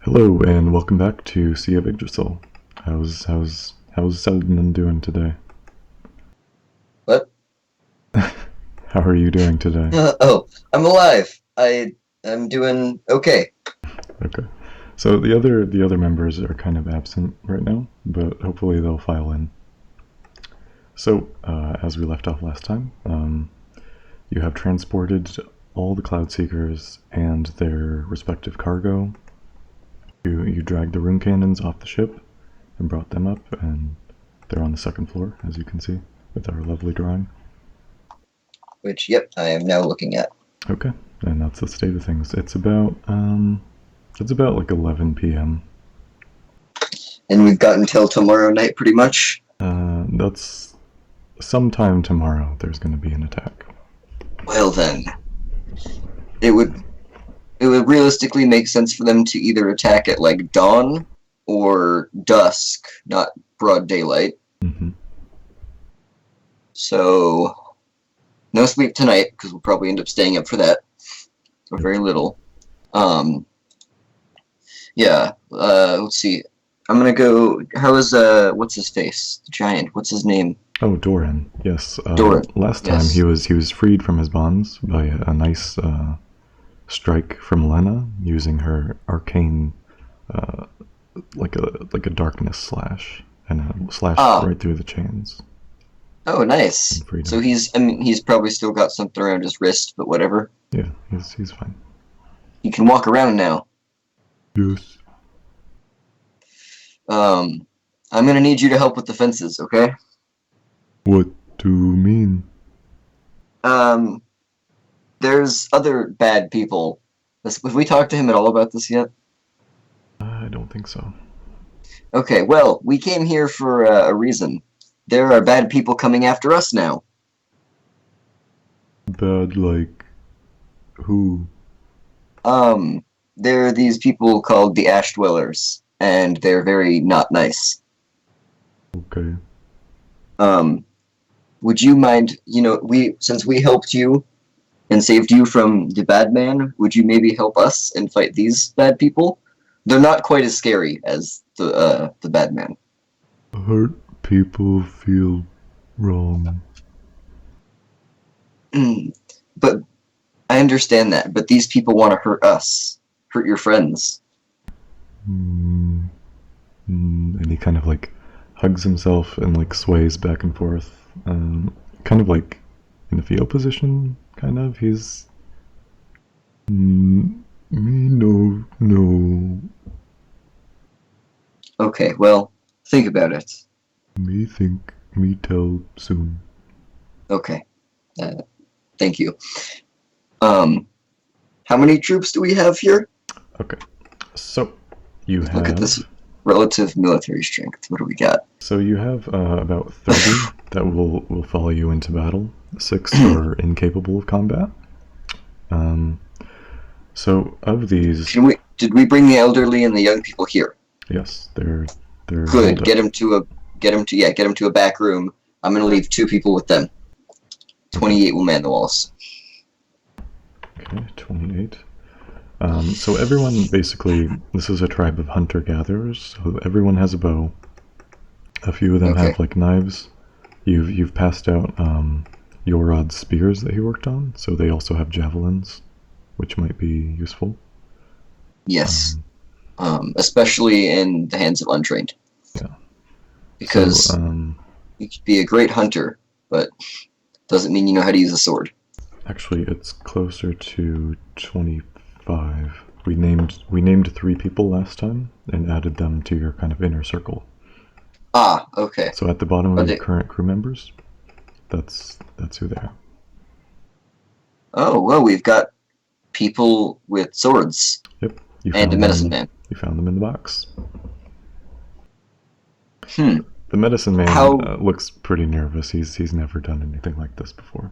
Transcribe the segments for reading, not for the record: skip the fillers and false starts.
Hello and welcome back to Sea of Yggdrasil. How's Selden doing today? What? How are you doing today? Oh, I'm alive. I'm doing okay. Okay. So the other members are kind of absent right now, but hopefully they'll file in. So as we left off last time, you have transported all the Cloud Seekers and their respective cargo. You dragged the rune cannons off the ship and brought them up, and they're on the second floor, as you can see, with our lovely drawing. Which, yep, I am now looking at. Okay, and that's the state of things. It's about like 11 p.m. And we've got until tomorrow night, pretty much. That's sometime tomorrow. There's going to be an attack. Well then, it would it would realistically make sense for them to either attack at like dawn or dusk, not broad daylight. Mm-hmm. So no sleep tonight because we'll probably end up staying up for that for very little. Um, yeah. Let's see. I'm gonna go. How is what's his face? The giant. What's his name? Oh, Doran. Yes. Doran. Last time Yes. he was freed from his bonds by a nice strike from Lena using her arcane, uh, like a darkness slash, and slashed Ah. right through the chains Oh, nice. and freed So him. I mean, he's probably still got something around his wrist, but whatever. Yeah, he's fine. He can walk around now. Yes. Um, I'm gonna need you to help with the fences, okay? What do you mean? Um, there's other bad people. Have we talked to him at all about this yet? I don't think so. Okay, well, we came here for a reason. There are bad people coming after us now. Bad like who? Um, there are these people called the Ash Dwellers, and they're very not nice. Okay. Um, would you mind, since we helped you and saved you from the bad man, would you maybe help us and fight these bad people? They're not quite as scary as the bad man. Hurt people feel wrong. But I understand that, but these people want to hurt us, hurt your friends. Mm, and he kind of like hugs himself and like sways back and forth, kind of like in a fetal position. Kind of. He's me no Okay, well, think about it. me think me tell soon. Okay, uh, thank you. Um, how many troops do we have here? Okay. So you Look at have this relative military strength. What do we got? about 30 that will follow you into battle. 6 are incapable of combat. Um, so of these, Did we bring the elderly and the young people here? yes, they're holed Good. up. Get him to a back room. I'm gonna leave 2 people with them. Okay. 28 will man the walls. Okay, 28. So everyone basically, this is a tribe of hunter-gatherers. So everyone has a bow. A few of them Okay. have like knives. You've passed out Yorod's spears that he worked on, so they also have javelins, which might be useful. Yes. Um, Especially in the hands of untrained, yeah. So because you could be a great hunter, but doesn't mean you know how to use a sword. actually, it's closer to 25. We named 3 people last time and added them to your kind of inner circle. Ah, okay. So at the bottom Are of your they? current crew members, that's who they are. Oh, well, we've got people with swords Yep, you and a found medicine them. man. You found them in the box. Hmm. The medicine man How? looks pretty nervous. He's never done anything like this before.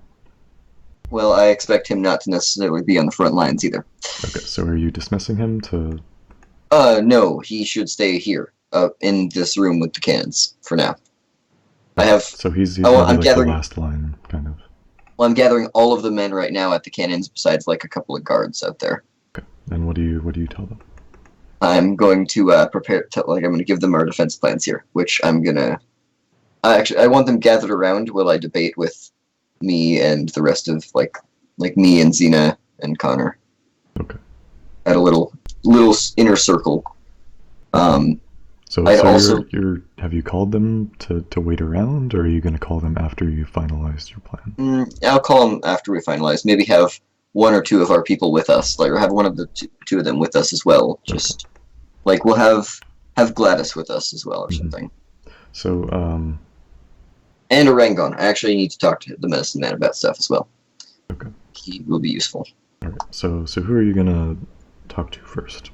Well, I expect him not to necessarily be on the front lines either. Okay, so are you dismissing him to? No, he should stay here, in this room with the cannons for now. I Okay, have. so he's Oh, maybe like the last line, kind of. I'm gathering all of the men right now at the cannons, besides like a couple of guards out there. Okay, and what do you tell them? I'm going to prepare. I'm going to give them our defense plans here, which I'm gonna. I want them gathered around while I debate with me and the rest of like me and Xena and Connor Okay. at a little inner circle. So, I'd so also have you called them to wait around, or are you going to call them after you finalize your plan? I'll call them after we finalize. Maybe have one or two of our people with us, like or have one of the two of them with us as well. Just like we'll have Gladys with us as well or something. So, And Orangon. I actually need to talk to the medicine man about stuff as well. Okay. He will be useful. All right. So who are you gonna talk to first?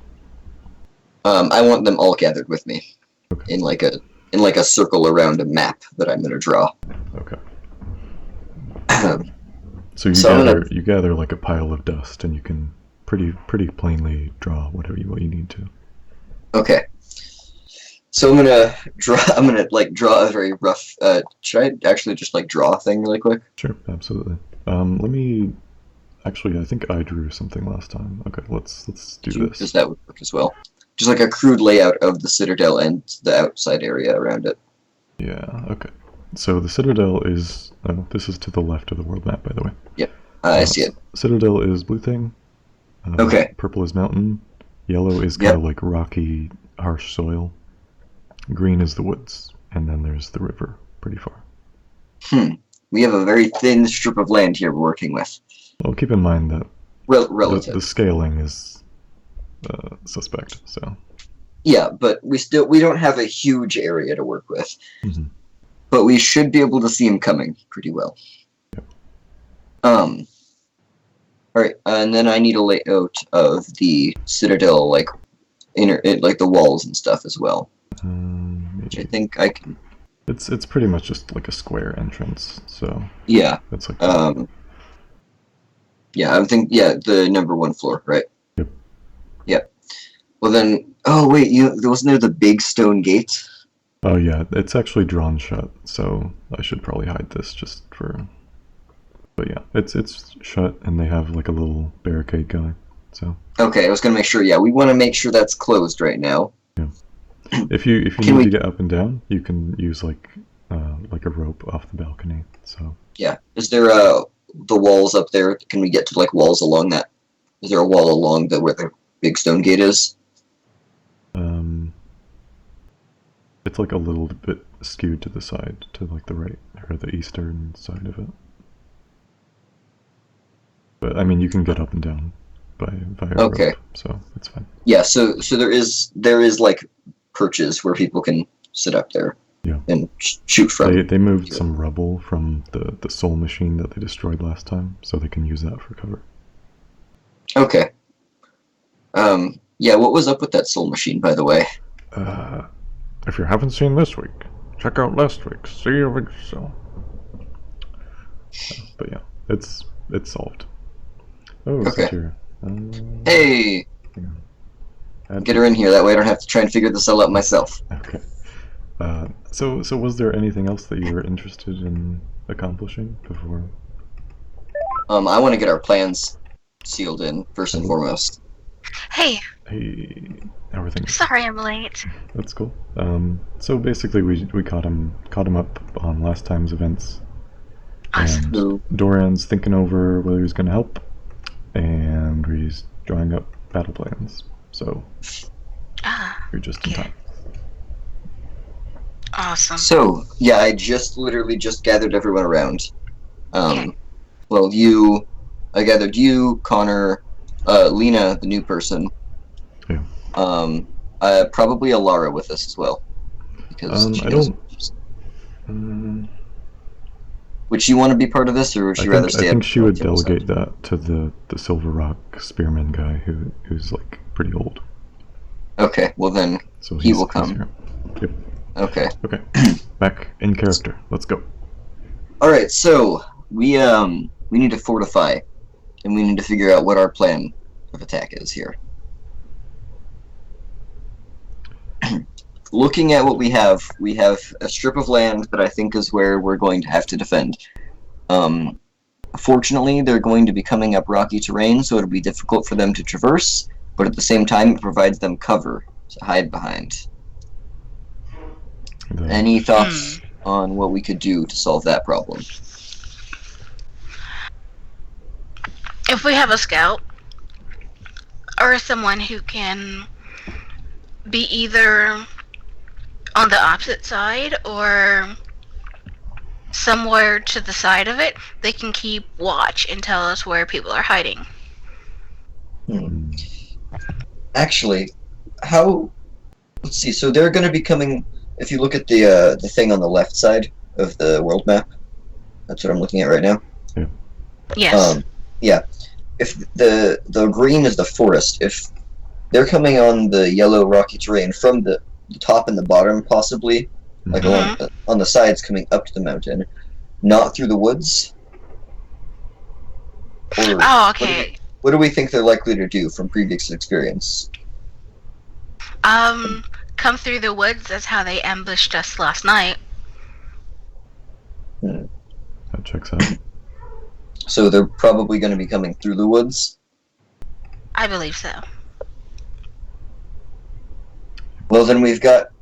I want them all gathered with me Okay. in like a circle around a map that I'm gonna draw. Okay. So you gather like a pile of dust, and you can pretty plainly draw what you need to. Okay. So I'm gonna draw. I'm gonna draw a very rough. Should I actually just draw a thing really quick? Sure, absolutely. Let me. Actually, I think I drew something last time. Okay, let's do this. Because that would work as well. Just like a crude layout of the citadel and the outside area around it. Yeah. Okay. So the citadel is. This is to the left of the world map, by the way. Yep. I see it. Citadel is blue thing. Okay. Purple is mountain. Yellow is kind of like rocky, harsh soil. Green is the woods, and then there's the river, pretty far. We have a very thin strip of land here we're working with. Well, keep in mind that the scaling is suspect. So. Yeah, but we don't have a huge area to work with. But we should be able to see him coming pretty well. Yep. All right, and then I need a layout of the citadel, like the walls and stuff as well. Which I think I can. It's pretty much just like a square entrance, so yeah. It's like yeah, I think the number 1 floor, right? Yep. Yep. Well then, oh wait, wasn't there the big stone gate? Oh yeah, it's actually drawn shut, so I should probably hide this just for. But yeah, it's shut, and they have like a little barricade guy. So. Okay, I was gonna make sure. Yeah, we want to make sure that's closed right now. Yeah. If you need to get up and down, you can use like a rope off the balcony. So. Yeah. Is there the walls up there? Can we get to walls along that? Is there a wall along where the big stone gate is? It's like a little bit skewed to the side, to like the right or the eastern side of it. But I mean, you can get up and down via rope, so it's fine. Yeah. So there is like perches where people can sit up there. Yeah. And shoot from. They moved some rubble from the soul machine that they destroyed last time, so they can use that for cover. Okay. Yeah. What was up with that soul machine, by the way? If you haven't seen this week, check out last week's Sea of Yggdrasil. But yeah, it's solved. Oh, okay. Here. Hey! Get her in here, that way I don't have to try and figure this all out myself. Okay. So was there anything else that you were interested in accomplishing before? I want to get our plans sealed in, first and foremost. Hey. Hey, everything. Sorry I'm late. That's cool. So basically we caught him up on last time's events. Awesome. And Doran's thinking over whether he's gonna help, and he's drawing up battle plans. So you're just in time. Awesome. So yeah, I literally just gathered everyone around. Okay. Well, I gathered you, Connor, Lena, the new person. Yeah. Probably Alara with us as well, because she would she want to be part of this, or would she rather stay? I think she would delegate that to the Silver Rock Spearman guy who's like pretty old. Okay, well then he will come. Yep. Okay. Okay. Back in character. Let's go. All right. So we need to fortify, and we need to figure out what our plan of attack is here. Looking at what we have a strip of land that I think is where we're going to have to defend. Fortunately, they're going to be coming up rocky terrain, so it'll be difficult for them to traverse. but at the same time, it provides them cover to hide behind. Any thoughts on what we could do to solve that problem? If we have a scout or someone who can be either on the opposite side or somewhere to the side of it, they can keep watch and tell us where people are hiding. Actually, how? Let's see. So they're going to be coming. If you look at the thing on the left side of the world map, that's what I'm looking at right now. Yes. Yeah. If the green is the forest, if they're coming on the yellow rocky terrain from the top and the bottom, possibly, like on the sides coming up to the mountain, not through the woods. Or Oh, okay. What do we think they're likely to do from previous experience? Come through the woods. That's how they ambushed us last night. That checks out. So they're probably going to be coming through the woods? I believe so. Well, then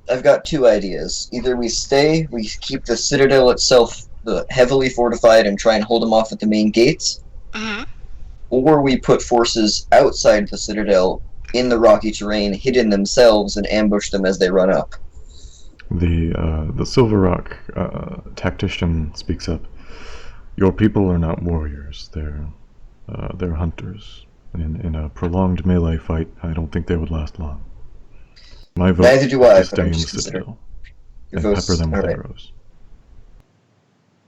I've got two ideas. Either we keep the citadel itself heavily fortified and try and hold them off at the main gates, or we put forces outside the citadel in the rocky terrain, hidden themselves, and ambush them as they run up. The Silver Rock tactician speaks up. Your people are not warriors. They're hunters. In a prolonged melee fight, I don't think they would last long. My vote Neither do I, is to but stay I'm in the just considering. citadel and pepper them with arrows.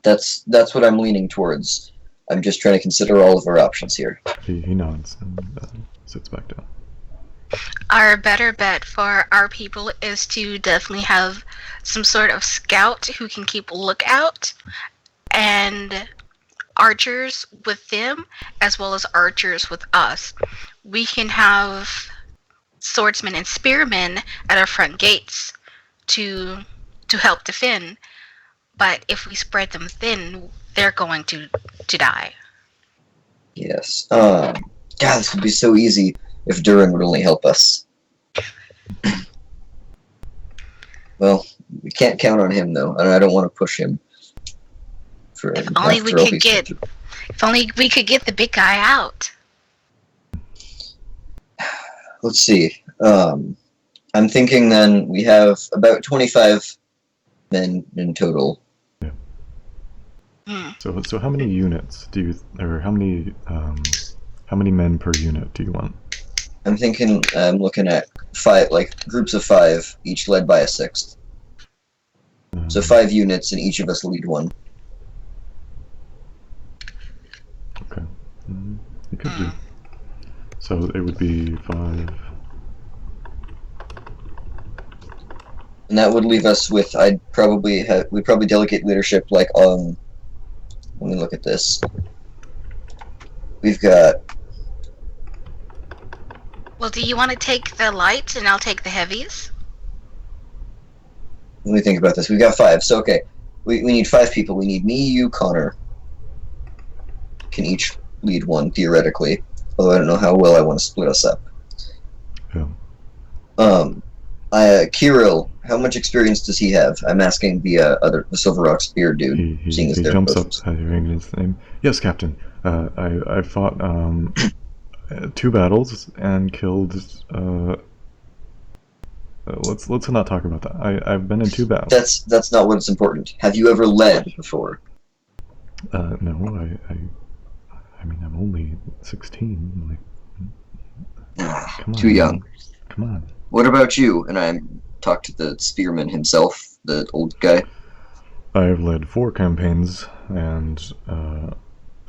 That's what I'm leaning towards. I'm just trying to consider all of our options here. He nods and sits back down. Our better bet for our people is to definitely have some sort of scout who can keep lookout, and archers with them, as well as archers with us. We can have swordsmen and spearmen at our front gates to help defend. But if we spread them thin, they're going to die. Yes. God, this would be so easy if Durin would only help us. Well, we can't count on him though, and I don't want to push him. If only we could get the big guy out. Let's see. I'm thinking then we have about 25 men in total. Yeah. So how many units do you, or how many men per unit do you want? I'm looking at 5, like groups of 5, each led by a 6th. So 5 units, and each of us lead one. Okay. You could do. So it would be 5. And that would leave us with, we'd probably delegate leadership, like, let me look at this. We've got... Well, do you want to take the lights and I'll take the heavies? Let me think about this. We've got 5, so okay. We need 5 people. We need me, you, Connor. Can each lead one, theoretically. Although I don't know how well I want to split us up. Yeah. Kirill, how much experience does he have? I'm asking the Silver Rock Spear dude. He jumps up, hearing his name. Yes, Captain. I fought 2 battles and killed. Let's not talk about that. I've been in 2 battles. That's not what's important. Have you ever led before? No. I mean, I'm only 16. Come on, too young. Come on. What about you? And I talked to the spearman himself, the old guy. I've led 4 campaigns, and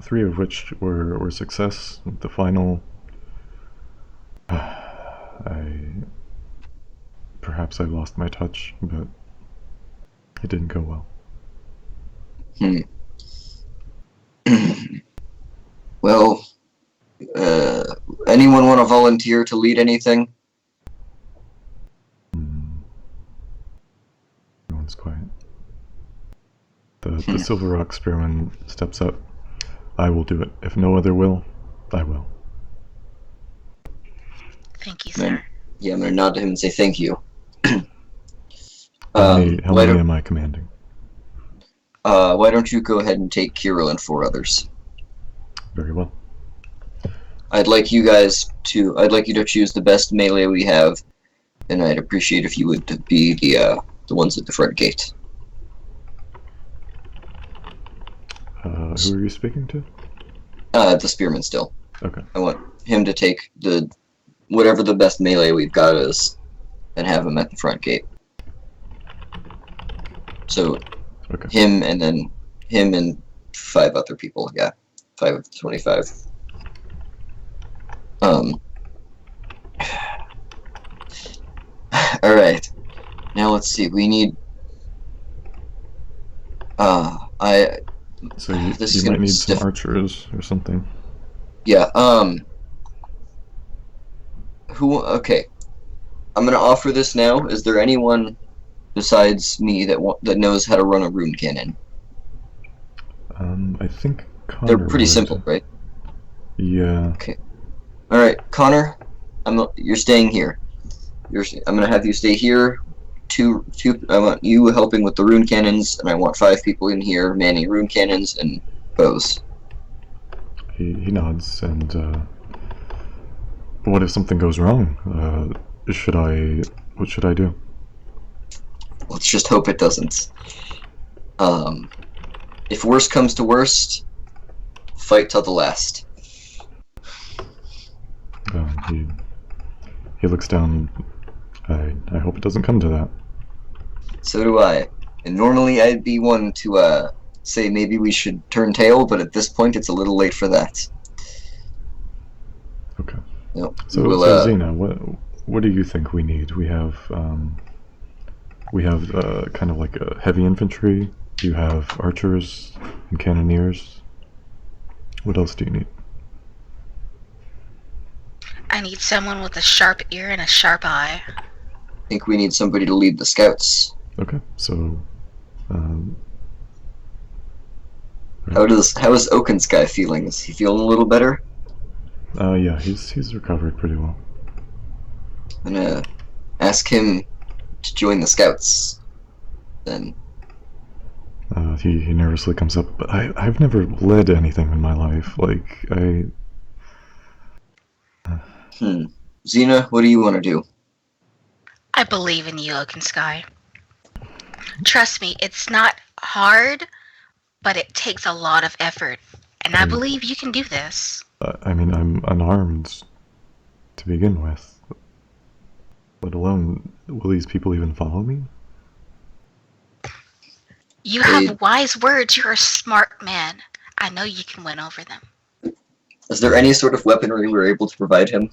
3 of which were success. The final, perhaps I lost my touch, but it didn't go well. Well, anyone want to volunteer to lead anything? Everyone's quiet. The Silver Rock Spearman steps up. I will do it. If no other will, I will. Thank you, Man. sir. Yeah, I'm gonna nod to him and say thank you. How many am I commanding? Why don't you go ahead and take Kirill and 4 others? Very well. I'd like you to choose the best melee we have, and I'd appreciate if you would be the ones at the front gate. Who are you speaking to? The spearman still. Okay. I want him to take whatever the best melee we've got is, and have him at the front gate. So, Okay. him and 5 other people. Yeah, 5 of the 25. All right. Now let's see. We need. So you This might need some archers or something. Yeah. Okay. I'm gonna offer this now. Is there anyone besides me that knows how to run a rune cannon? I think Connor They're pretty would. simple, right? Yeah. Okay. All right, Connor. You're staying here. I'm gonna have you stay here. Two. I want you helping with the rune cannons, and I want 5 people in here manning rune cannons and bows. He nods, and what if something goes wrong? What should I do? Let's just hope it doesn't. If worst comes to worst, fight till the last. He looks down. I hope it doesn't come to that. So do I. And normally I'd be one to say maybe we should turn tail, but at this point it's a little late for that. Okay. Nope. So Xena, what do you think we need? We have kind of like a heavy infantry. You have archers and cannoneers. What else do you need? I need someone with a sharp ear and a sharp eye. I think we need somebody to lead the scouts. Okay, so how is Oakensky feeling? Is he feeling a little better? Yeah, he's recovered pretty well. I'm gonna ask him to join the scouts. Then he nervously comes up, but I've never led anything in my life. Like Xena, what do you want to do? I believe in you, Oakensky. Trust me, it's not hard, but it takes a lot of effort. And I believe you can do this. I mean, I'm unarmed to begin with. Let alone, will these people even follow me? You have wise words. You're a smart man. I know you can win over them. Is there any sort of weaponry we're able to provide him?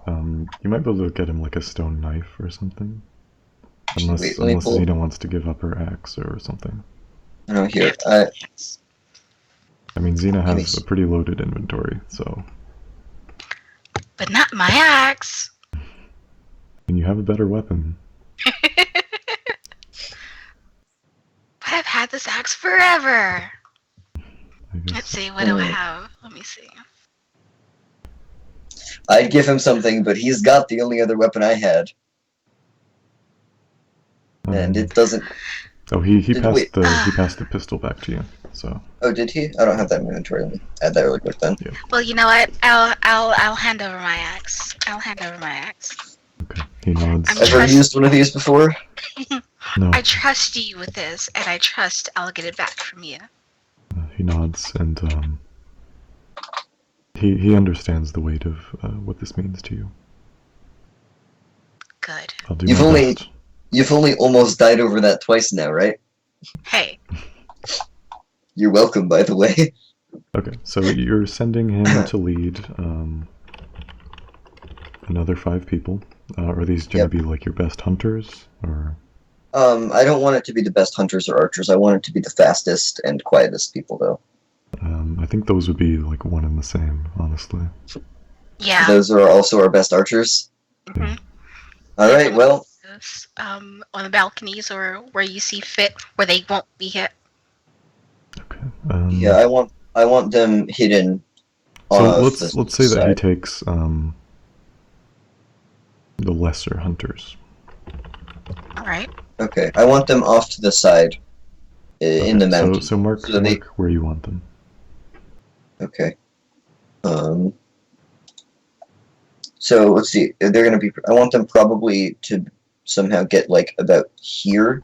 You might be able to get him like a stone knife or something. Unless pull. Xena wants to give up her axe or something. I know here. I mean, Xena has a pretty loaded inventory, so. But not my axe. And you have a better weapon. But I've had this axe forever. Let's see, what do I have? Let me see. I'd give him something, but he's got the only other weapon I had. And it doesn't... Oh, he passed the pistol back to you, so... Oh, did he? I don't have that in my inventory. Let me add that really quick then. Yeah. Well, you know what? I'll hand over my axe. I'll hand over my axe. Okay, he nods. Ever used one of these before? No. I trust you with this, and I trust I'll get it back from you. He nods, and he understands the weight of what this means to you. Good. I'll do my best. You've only almost died over that twice now, right? Hey. You're welcome, by the way. Okay, so you're sending him to lead another 5 people. Are these going to be like your best hunters, or? I don't want it to be the best hunters or archers. I want it to be the fastest and quietest people, though. I think those would be like one and the same, honestly. Yeah. Those are also our best archers? Mm-hmm. Alright, well... on the balconies or where you see fit, where they won't be hit. Okay. Yeah, I want them hidden. So let's say that he takes lesser hunters. All right. Okay, I want them off to the side in the mountain. So mark where you want them. Okay. So let's see. They're gonna be. I want them probably to somehow get like about here,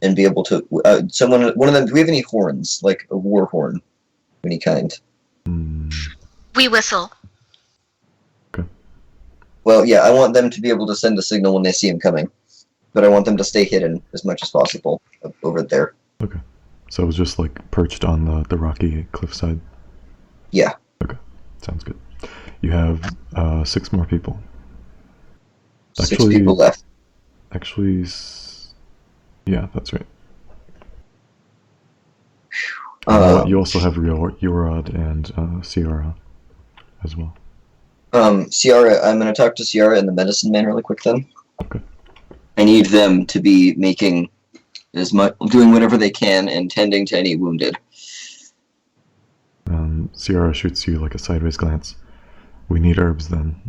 and be able to. One of them. Do we have any horns, like a war horn, of any kind? We whistle. Okay. Well, yeah. I want them to be able to send a signal when they see him coming, but I want them to stay hidden as much as possible over there. Okay. So it was just like perched on the rocky cliffside. Yeah. Okay. Sounds good. You have 6 more people. 6 people left. Actually, yeah, that's right. You also have Yorod and Ciara as well. Ciara, I'm going to talk to Ciara and the medicine man really quick then. Okay. I need them to be making doing whatever they can and tending to any wounded. Ciara shoots you like a sideways glance. We need herbs then.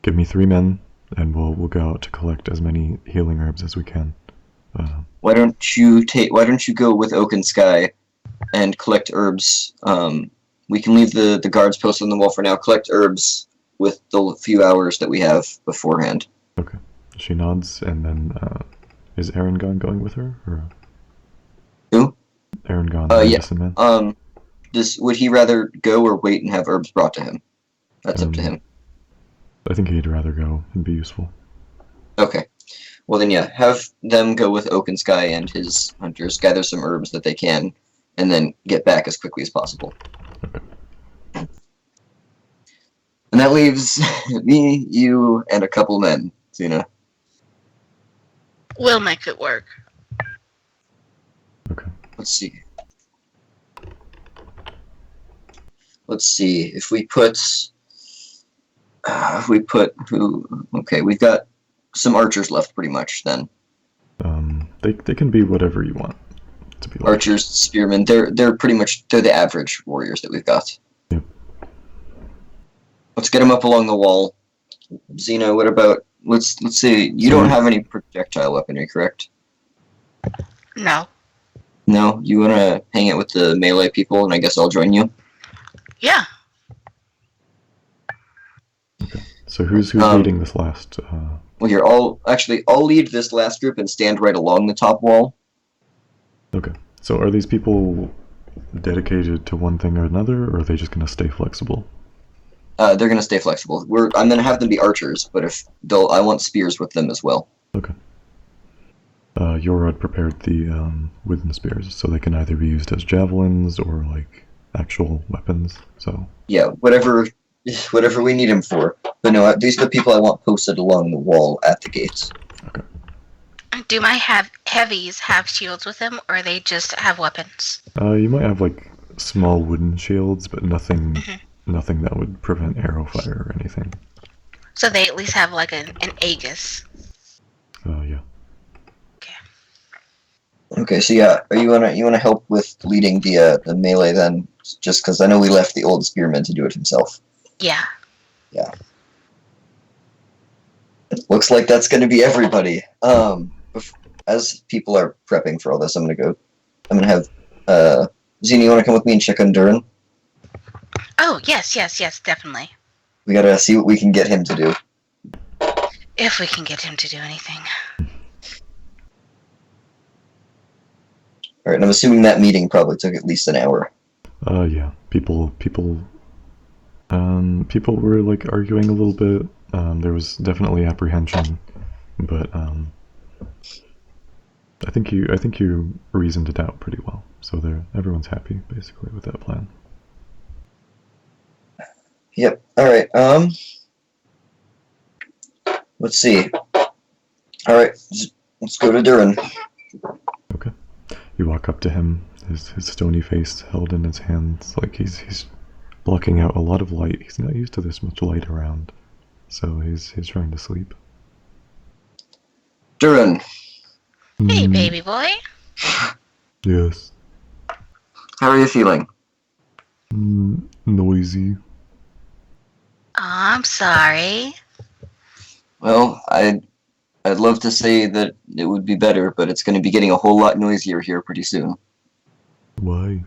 Give me 3 men, and we'll go out to collect as many healing herbs as we can. Why don't you go with Oak and Sky and collect herbs? We can leave the guards posted on the wall for now. Collect herbs with the few hours that we have beforehand. Okay. She nods, and then is Aragon going with her, or who? Aragon, medicine man. Would he rather go or wait and have herbs brought to him? That's up to him. I think he'd rather go and be useful. Okay. Well then, yeah, have them go with Oak and Sky and his hunters, gather some herbs that they can, and then get back as quickly as possible. Okay. And that leaves me, you, and a couple men, Zena. We'll make it work. Okay. Let's see. If we put who? Okay, we've got some archers left, pretty much. Then. They can be whatever you want to be. Like. Archers, spearmen. They're pretty much the average warriors that we've got. Yep. Let's get them up along the wall. Zeno, what about? Let's see. You don't have any projectile weaponry, correct? No. No, you want to hang out with the melee people, and I guess I'll join you. Yeah. Okay. So who's leading this last? Well, here, I'll lead this last group and stand right along the top wall. Okay. So are these people dedicated to one thing or another, or are they just going to stay flexible? They're going to stay flexible. I'm going to have them be archers, but I want spears with them as well. Okay. Yorod prepared the wooden spears, so they can either be used as javelins or like actual weapons. So yeah, whatever we need them for. But no, these are the people I want posted along the wall at the gates. Okay. Do my heavies have shields with them, or they just have weapons? You might have like small wooden shields, but nothing that would prevent arrow fire or anything. So they at least have like an Aegis. Yeah. Okay, so yeah, you wanna help with leading the melee then, just because I know we left the old spearman to do it himself. Yeah. Yeah. Looks like that's gonna be everybody. As people are prepping for all this, I'm gonna have Zena, you wanna come with me and check on Durin? Oh yes, definitely. We gotta see what we can get him to do. If we can get him to do anything. Alright, and I'm assuming that meeting probably took at least an hour. Yeah. People were like arguing a little bit. There was definitely apprehension, but I think you reasoned it out pretty well. So everyone's happy basically with that plan. Yep. Alright, let's see. Alright, let's go to Durin. Okay. You walk up to him, his stony face held in his hands, like he's blocking out a lot of light. He's not used to this much light around, so he's trying to sleep. Durin. Hey, baby boy. Yes. How are you feeling? Noisy. I'm sorry. Well, I'd love to say that it would be better, but it's going to be getting a whole lot noisier here pretty soon. Why?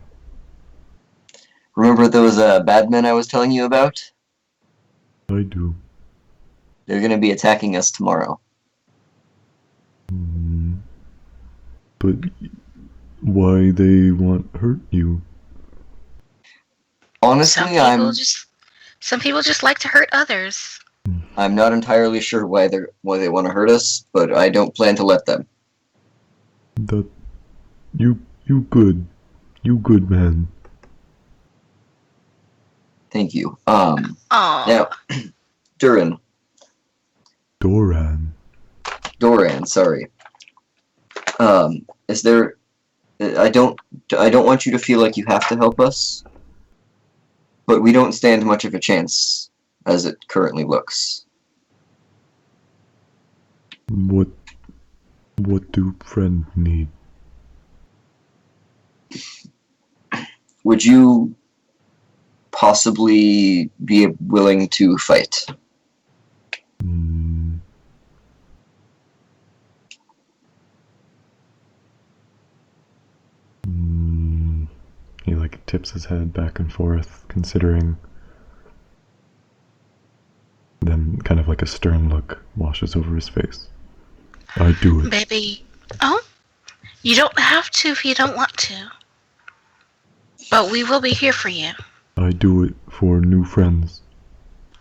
Remember those bad men I was telling you about? I do. They're going to be attacking us tomorrow. But why they want hurt you? Honestly, Some people just like to hurt others. I'm not entirely sure why they want to hurt us, but I don't plan to let them. That you good man. Thank you. Oh, Now, Duran, Doran. sorry. Is there? I don't want you to feel like you have to help us, but we don't stand much of a chance as it currently looks. What do friends need? Would you possibly be willing to fight? Hmm. He like tips his head back and forth, considering. Then kind of like a stern look washes over his face. I do it. baby. Oh, you don't have to if you don't want to. But we will be here for you. I do it for new friends.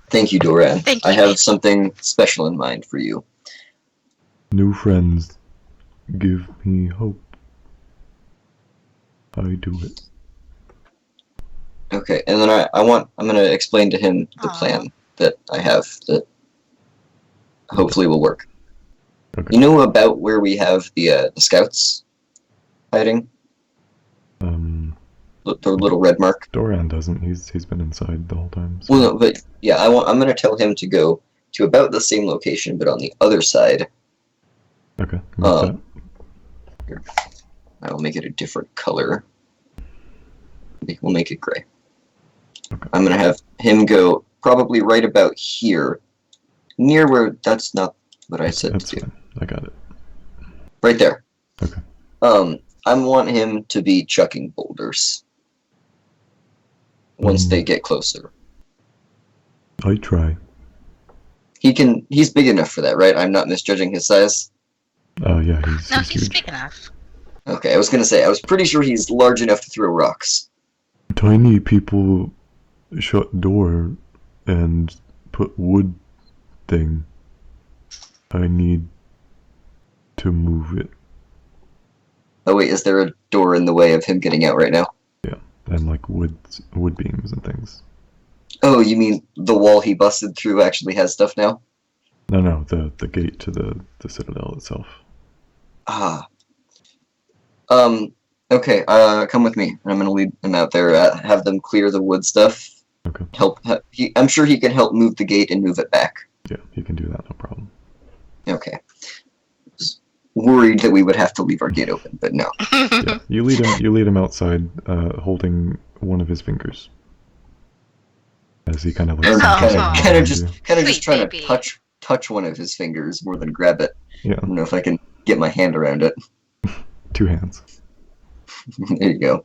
Thank you, Doran. Thank you, I have baby. something special in mind for you. New friends give me hope. I do it. Okay, and then I'm gonna explain to him the Aw. plan that I have that hopefully will work. Okay. You know about where we have the scouts hiding? The little red mark? Doran doesn't. He's been inside the whole time. So. Well, no, but yeah, I'm gonna tell him to go to about the same location, but on the other side. Okay. Make Here. I will make it a different color. We'll make it gray. Okay. I'm gonna have him go probably right about here, near where. That's not what I said That's to do. fine. I got it. Right there. Okay. I want him to be chucking boulders once they get closer. I try. He's big enough for that, right? I'm not misjudging his size. Yeah, No, he's he's huge. big enough. Okay, I was gonna say, I was pretty sure he's large enough to throw rocks. Tiny people shut door and put wood thing. I need to move it. Oh wait, is there a door in the way of him getting out right now? Yeah, and like wood beams and things. Oh, you mean the wall he busted through actually has stuff now? No, the gate to the citadel itself. Ah. Okay, come with me, and I'm gonna lead them out there, have them clear the wood stuff. Okay. I'm sure he can help move the gate and move it back. Yeah, he can do that, no problem. Okay. Was worried that we would have to leave our gate open, but no. Yeah, you lead him outside, holding one of his fingers. As he kind of like Or kind of Sweet just trying baby. to touch one of his fingers more than grab it. Yeah, I don't know if I can get my hand around it. 2 hands. There you go.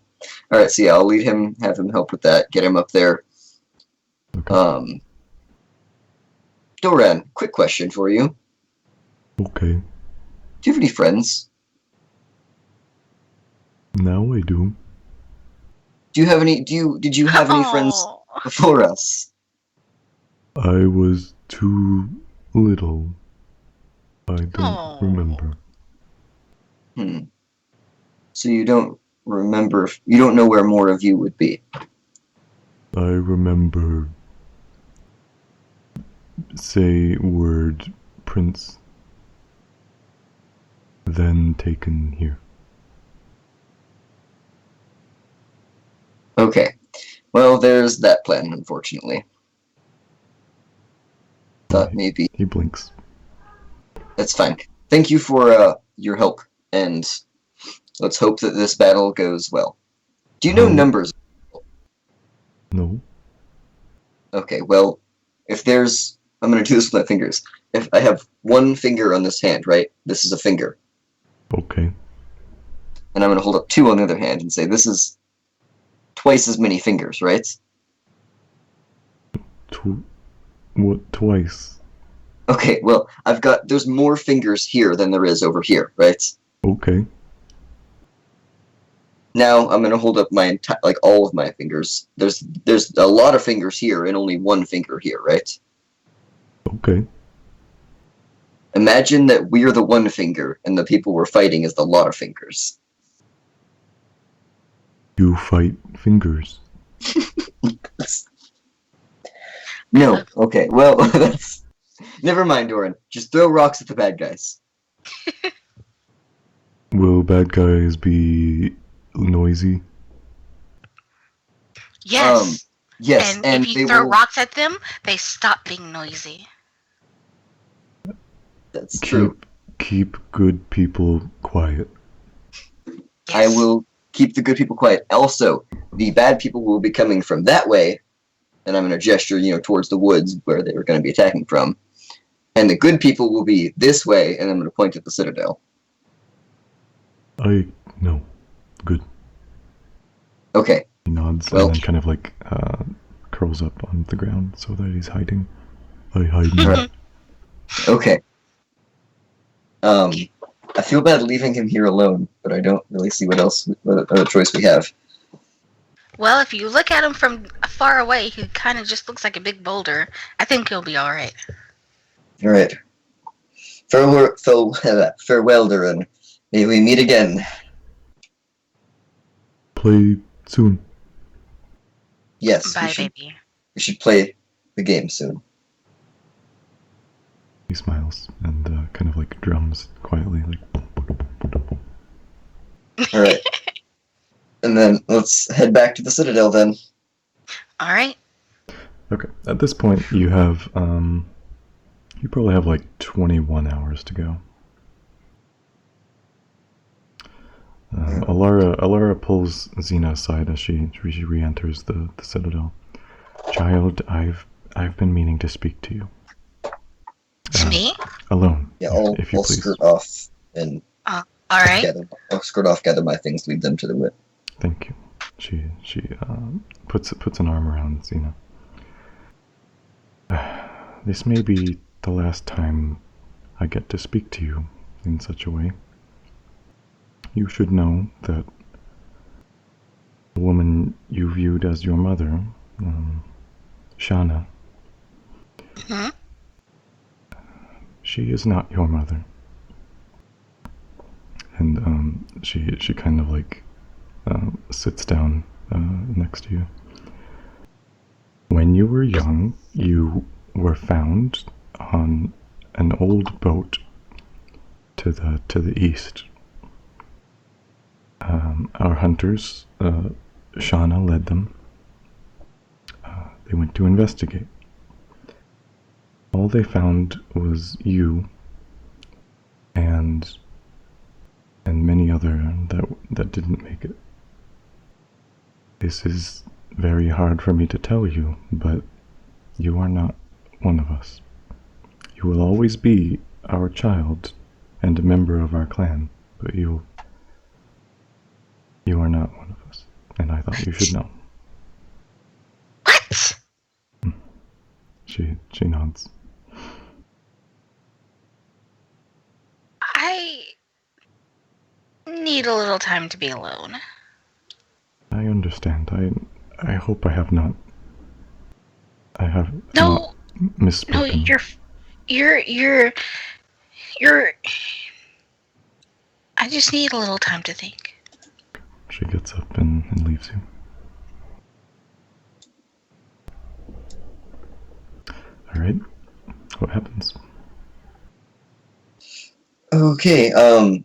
All right, so yeah, I'll lead him, have him help with that, get him up there. Okay. Doran, quick question for you. Okay. Do you have any friends? Now I do. Do you have any? Did you have any friends Aw. before us? I was too little. I don't Aw. remember. So you don't remember? You don't know where more of you would be? I remember. Say word prince. Then taken here. Okay. Well, there's that plan, unfortunately. Thought maybe He blinks. that's fine. Thank you for your help, and let's hope that this battle goes well. Do you know numbers? No. Okay, well, if there's, I'm going to do this with my fingers. If I have one finger on this hand, right? This is a finger. Okay. And I'm going to hold up 2 on the other hand and say this is twice as many fingers, right? What, twice? Okay, well, there's more fingers here than there is over here, right? Okay. Now I'm going to hold up my all of my fingers. There's a lot of fingers here and only one finger here, right? Okay. Imagine that we're the one finger and the people we're fighting is the lot of fingers. You fight fingers. No. Okay. Well, that's never mind, Doran. Just throw rocks at the bad guys. Will bad guys be noisy? Yes. Yes, And if they you throw will. rocks at them, they stop being noisy. That's true. Keep good people quiet. Yes. I will keep the good people quiet. Also, the bad people will be coming from that way, and I'm going to gesture, towards the woods where they were going to be attacking from. And the good people will be this way, and I'm going to point at the citadel. No. Good. Okay. He nods Well- and then kind of like curls up on the ground so that he's hiding. I hide now. Right. Okay. I feel bad leaving him here alone, but I don't really see what other choice we have. Well, if you look at him from far away, he kind of just looks like a big boulder. I think he'll be all right. All right. Farewell, Duran. May we meet again. Play soon. Yes, Bye, baby. we should play the game soon. He smiles and kind of like drums quietly, like. All right. And then let's head back to the Citadel then. All right. Okay. At this point, you have you probably have like 21 hours to go. Alara pulls Xena aside as she re-enters the Citadel. Child, I've been meaning to speak to you. To me? Alone. Yeah, if you I'll please. skirt off and All right. gather my things, lead them to the whip. Thank you. She puts an arm around Xena. This may be the last time I get to speak to you in such a way. You should know that the woman you viewed as your mother, Shauna, Mhm. she is not your mother. And she kind of like sits down next to you. When you were young, you were found on an old boat to the east. Our hunters, Shauna led them. They went to investigate. All they found was you and many other that didn't make it. This is very hard for me to tell you, but you are not one of us. You will always be our child and a member of our clan, but you are not one of us, and I thought you should know. What? She nods. I need a little time to be alone. I understand. I hope I have not. I have No, not misspoken. no, you're. I just need a little time to think. She gets up and leaves you. Alright. What happens? Okay, I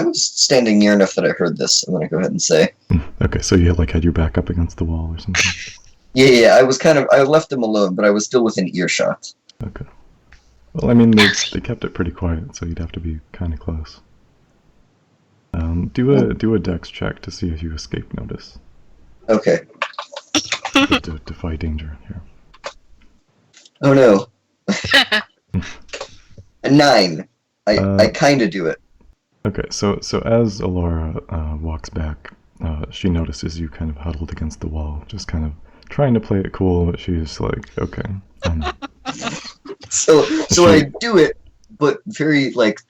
was standing near enough that I heard this, I'm gonna go ahead and say. Okay, so you like had your back up against the wall or something? Yeah, I left them alone, but I was still within earshot. Okay. Well, I mean, they kept it pretty quiet, so you'd have to be kind of close. Do a dex check to see if you escape notice. Okay. To defy danger here. Oh no. A 9. I kind of do it. Okay, so as Alora walks back, she notices you kind of huddled against the wall, just kind of trying to play it cool, but she's like, okay. So She- I do it, but very like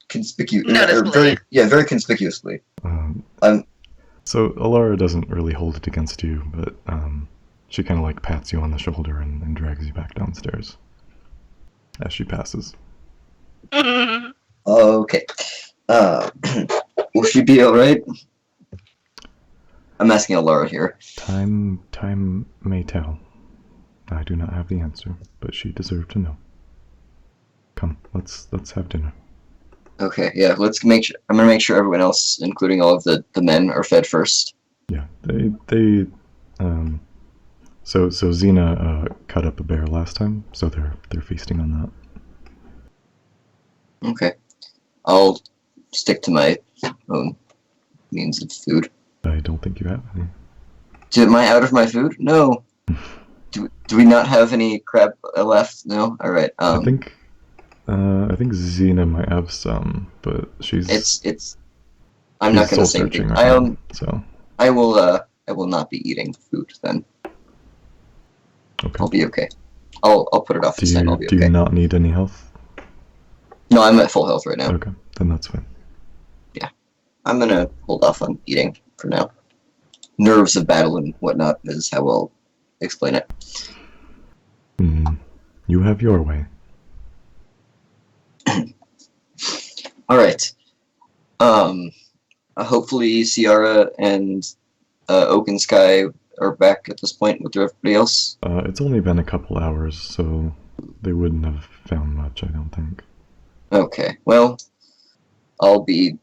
conspicuous, or Noticeably. very conspicuously. I'm So Alara doesn't really hold it against you, but she kind of like pats you on the shoulder and drags you back downstairs as she passes. okay. Will she be all right? I'm asking Alara here. Time may tell. I do not have the answer, but she deserved to know. Come, let's have dinner. Okay, yeah. Let's make sure. I'm gonna make sure everyone else, including all of the men, are fed first. Yeah, they so Xena cut up a bear last time, so they're feasting on that. Okay. I'll stick to my own means of food. I don't think you have any. Am I out of my food? No. Do we not have any crab left? No. All right. I think Xena might have some, but she's I'm not gonna say searching anything. right now, so I will not be eating food then. okay. I'll be okay. I'll put it off this time. I'll be do okay. you not need any health? No, I'm at full health right now. Okay, then that's fine. I'm gonna hold off on eating for now. Nerves of battle and whatnot is how I'll explain it. You have your way. All right. Hopefully Ciara and Oak and Sky are back at this point with everybody else. It's only been a couple hours, so they wouldn't have found much, I don't think. Okay. Well, I'll be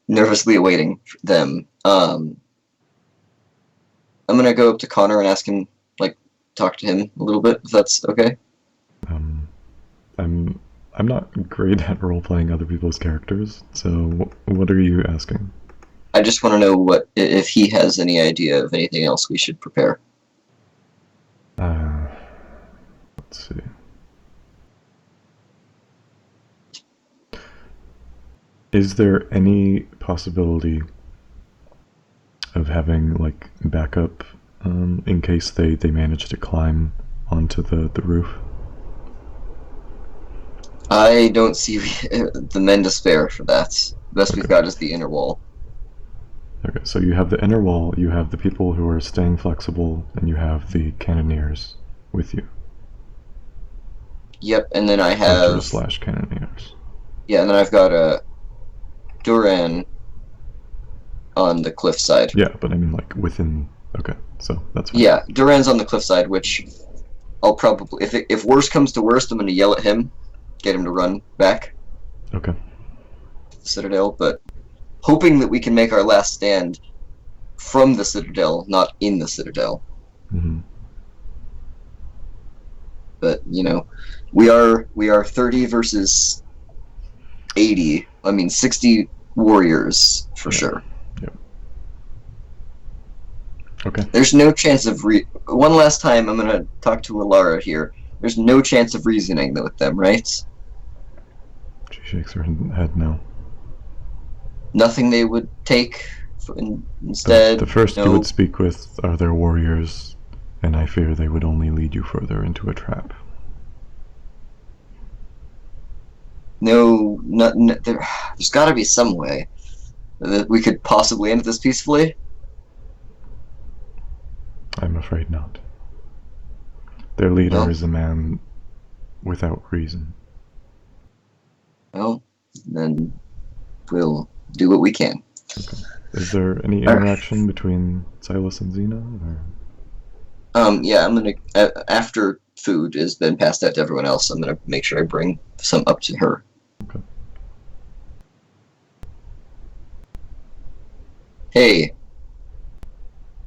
nervously awaiting them. I'm gonna go up to Connor and ask him, like, talk to him a little bit, if that's okay. I'm not great at role-playing other people's characters, so what are you asking? I just want to know if he has any idea of anything else we should prepare. Let's see. Is there any possibility of having like backup in case they manage to climb onto the roof? I don't see the men to spare for that. The best we've got is the inner wall. Okay, so you have the inner wall, you have the people who are staying flexible, and you have the cannoneers with you. Yep, and then I have Hunters / cannoneers. yeah, and then I've got Duran on the cliffside. Yeah, but I mean like within. Okay, so that's fine. Yeah, Duran's on the cliffside, which I'll probably if worst comes to worst, I'm gonna yell at him, get him to run back. Okay. To the Citadel, but hoping that we can make our last stand from the Citadel, not in the Citadel. Mm-hmm. But you know, we are 30 versus 80. I mean, 60 warriors for sure. Yep. Okay. There's no chance of one last time. I'm gonna talk to Alara here. There's no chance of reasoning with them, right? She shakes her head no. Nothing they would take instead. The first no. you would speak with are their warriors, and I fear they would only lead you further into a trap. No, there's got to be some way that we could possibly end this peacefully. I'm afraid not. Their leader Well, is a man without reason. Well, then we'll do what we can. Okay. Is there any Alright. interaction between Silas and Xena? Or? Yeah, I'm gonna after food has been passed out to everyone else, I'm gonna make sure I bring some up to her. Okay. Hey,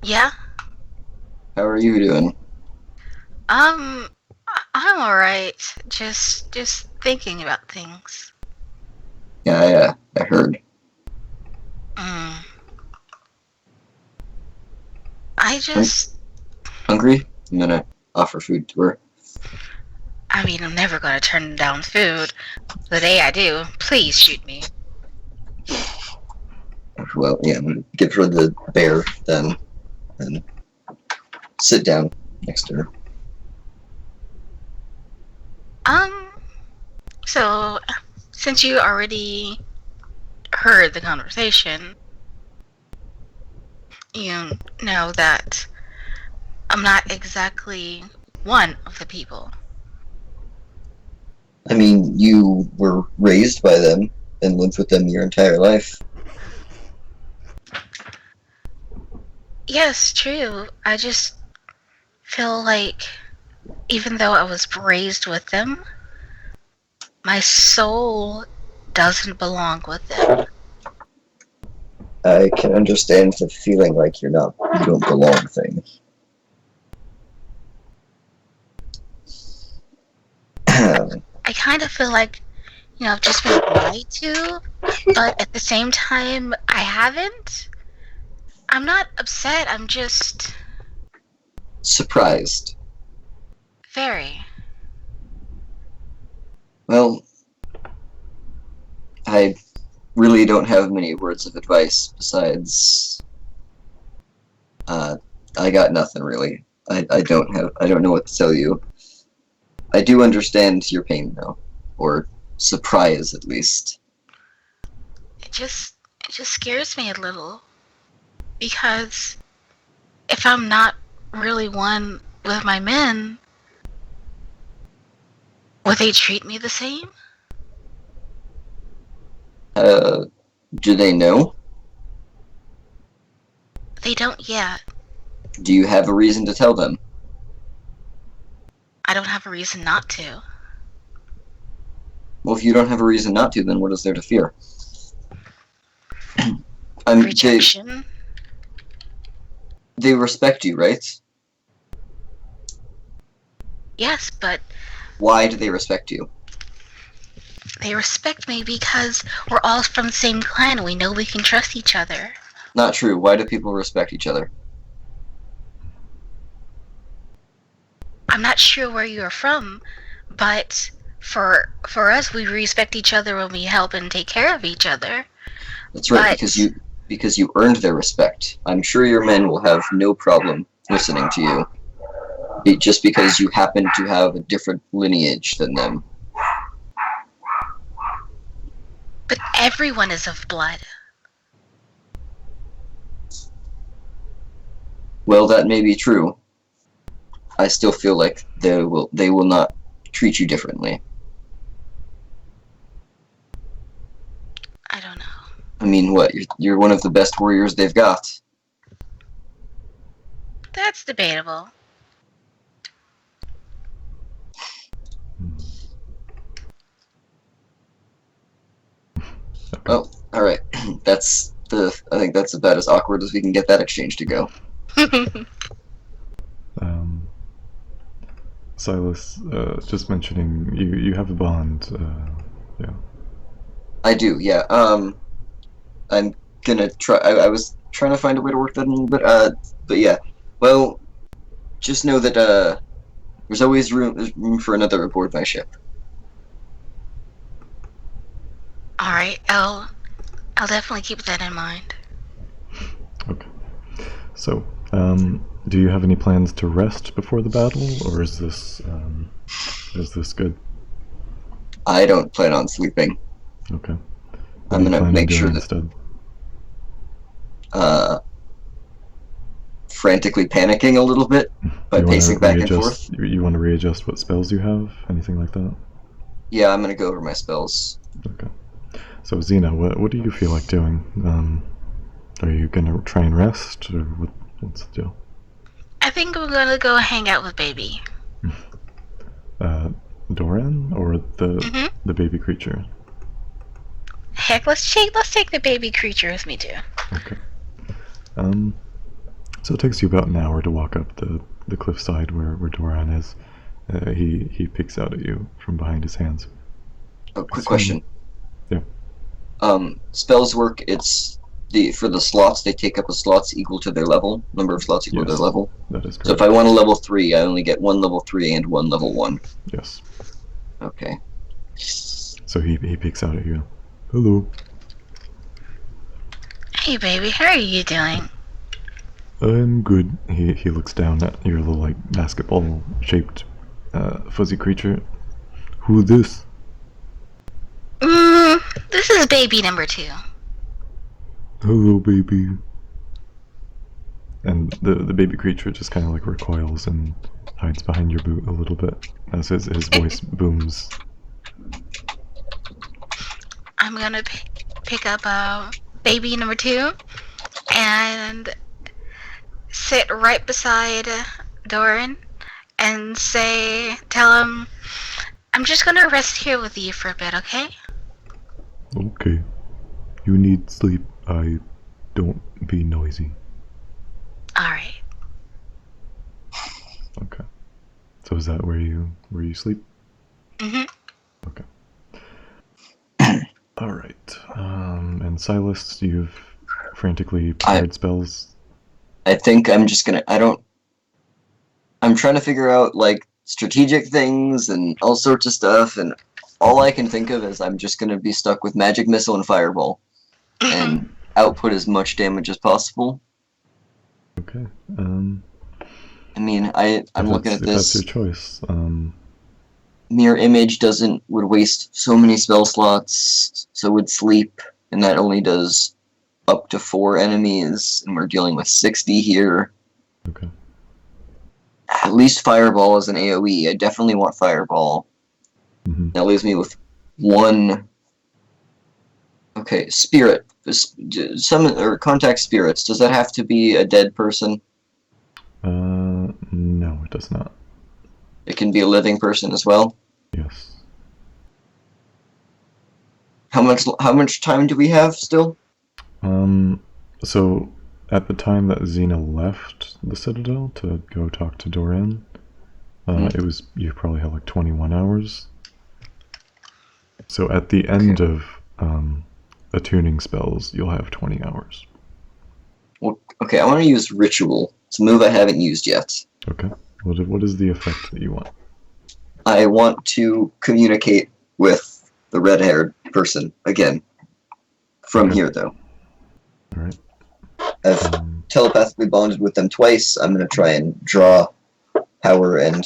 Yeah. how are you doing? I'm alright. Just thinking about things. Yeah, I heard. Mm. I just Hungry? I'm gonna offer food to her. I mean, I'm never gonna turn down food. The day I do, please shoot me. Well, yeah, I'm gonna give her the bear then, and sit down next to her. So, since you already heard the conversation, you know that I'm not exactly one of the people. I mean, you were raised by them and lived with them your entire life. Yes, true. I just feel like even though I was raised with them, my soul doesn't belong with them. I can understand the feeling like you don't belong thing. I kind of feel like, I've just been lied to, but at the same time, I haven't. I'm not upset, I'm just Surprised. very. Well, I really don't have many words of advice besides I got nothing really. I don't know what to tell you. I do understand your pain though, or surprise at least. It just scares me a little. Because if I'm not really one with my men, would they treat me the same? Do they know? They don't yet. Do you have a reason to tell them? I don't have a reason not to. Well, if you don't have a reason not to, then what is there to fear? Rejection? They respect you, right? Yes, but Why do they respect you? they respect me because we're all from the same clan and we know we can trust each other. Not true. Why do people respect each other? I'm not sure where you're from, but for us, we respect each other when we help and take care of each other. That's right, But because you earned their respect. I'm sure your men will have no problem listening to you. Just because you happen to have a different lineage than them. but everyone is of blood. Well, that may be true. I still feel like they will not treat you differently. I don't know. I mean, what? You're one of the best warriors they've got. That's debatable. Okay. Oh, all right. I think that's about as awkward as we can get that exchange to go. Silas, just mentioning, you have a bond, yeah. I do, yeah. I'm gonna try. I was trying to find a way to work that in, but yeah. Well, just know that there's always room for another aboard my ship. All right, I'll definitely keep that in mind. Okay. So, do you have any plans to rest before the battle, or is this good? I don't plan on sleeping. Okay. I'm do you gonna plan on make doing sure that instead? frantically panicking a little bit by You wanna pacing back and readjust? forth. You want to readjust what spells you have? Anything like that? Yeah, I'm gonna go over my spells. Okay. So, Xena, what do you feel like doing? Are you gonna try and rest, or what's the deal? I think we're gonna go hang out with baby. Doran or the baby creature? Heck, let's take the baby creature with me too. Okay. So it takes you about an hour to walk up the cliffside where Doran is. He peeks out at you from behind his hands. Oh, quick question. Yeah. Spells work. It's for the slots, they take up a slots equal to their level, number of slots equal to their Yes, level. that is So if correct. I want a level 3, I only get one level 3 and one level 1. Yes. Okay. So he peeks out at you. Hello. Hey, baby, how are you doing? I'm good. He looks down at your little like basketball shaped fuzzy creature. Who this? This is baby number 2. Hello, baby. And the baby creature just kind of like recoils and hides behind your boot a little bit as his voice booms. I'm gonna pick up baby number 2 and sit right beside Doran and tell him, I'm just gonna rest here with you for a bit, okay? Okay. You need sleep. I don't be noisy. Alright. Okay. So is that where you sleep? Mm-hmm. Okay. All right. And Silas, you've frantically prepared spells. I think I'm just gonna. I'm trying to figure out like strategic things and all sorts of stuff, and all I can think of is I'm just gonna be stuck with magic missile and fireball, and output as much damage as possible. Okay. I mean, I'm looking at If that's your this. choice. Mirror image would waste so many spell slots, so would sleep, and that only does up to 4 enemies, and we're dealing with 60 here. Okay. At least fireball is an AoE. I definitely want fireball. Mm-hmm. That leaves me with 1. Okay, spirit. Summon or contact spirits. Does that have to be a dead person? No, it does not. It can be a living person as well. Yes. How much time do we have still? So at the time that Xena left the Citadel to go talk to Doran, it was, you probably had like 21 hours. So at the end of attuning spells, you'll have 20 hours. Well, okay, I want to use ritual. It's a move I haven't used yet. Okay. What is the effect that you want? I want to communicate with the red-haired person again. From here, though. All right. I've telepathically bonded with them twice. I'm going to try and draw power and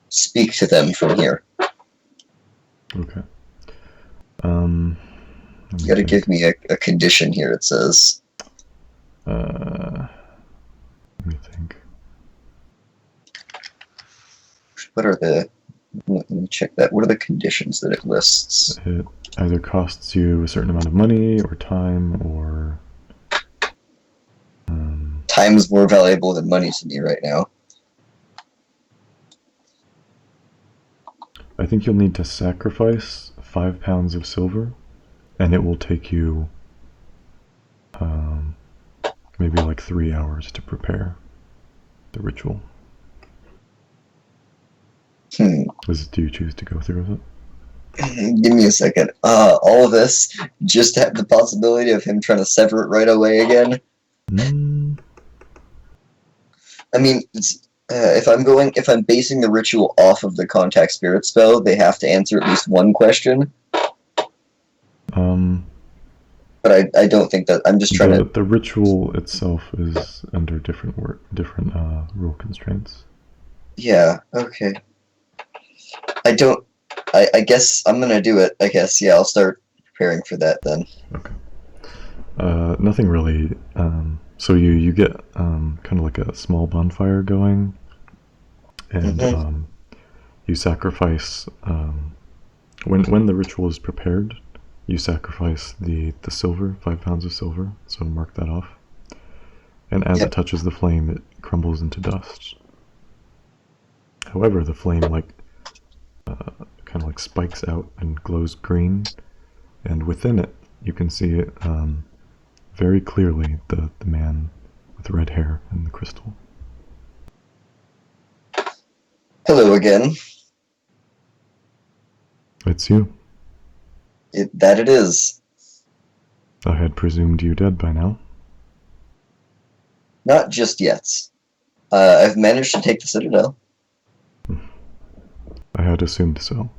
speak to them from here. Okay. You gotta give me a condition here, it says. Let me think. What are the... Let me check that. What are the conditions that it lists? It either costs you a certain amount of money or time or... Time is more valuable than money to me right now. I think you'll need to sacrifice 5 pounds of silver, and it will take you maybe like 3 hours to prepare the ritual. Do you choose to go through with it? Give me a second. All of this just have the possibility of him trying to sever it right away again. I mean, if I'm basing the ritual off of the contact spirit spell, they have to answer at least one question. But I don't think that. I'm just trying to. The ritual itself is under different rule constraints. Yeah. Okay. I guess I'm gonna do it. I guess. Yeah. I'll start preparing for that then. Okay. Nothing really. So you get kind of like a small bonfire going, and you sacrifice when the ritual is prepared. You sacrifice the silver, 5 pounds of silver. So mark that off. And as it touches the flame, it crumbles into dust. However, the flame kind of like spikes out and glows green, and within it you can see it very clearly, the man with red hair and the crystal. Hello again. It's you. That it is. I had presumed you dead by now. Not just yet. I've managed to take the Citadel. I had assumed so.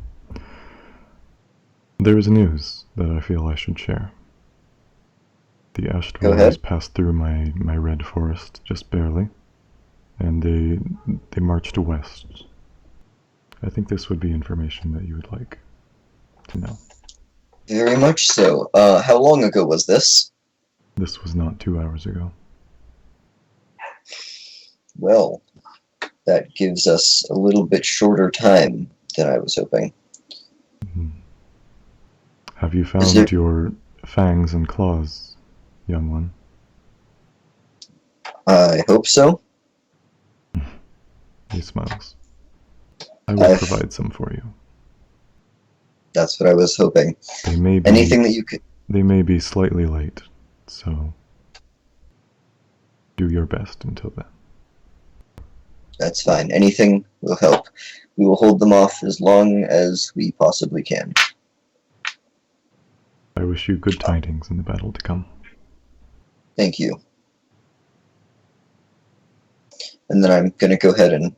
There is news that I feel I should share. The Go Ashdwellers ahead. passed through my red forest just barely, and they marched west. I think this would be information that you would like to know. Very much so. How long ago was this? This was not 2 hours ago. Well, that gives us a little bit shorter time than I was hoping. Have you found there- your fangs and claws, young one? I hope so. He smiles. I will I've- provide some for you. That's what I was hoping. They may be Anything that you could. They may be slightly late, so do your best until then. That's fine. Anything will help. We will hold them off as long as we possibly can. I wish you good tidings in the battle to come. Thank you. And then I'm gonna go ahead and,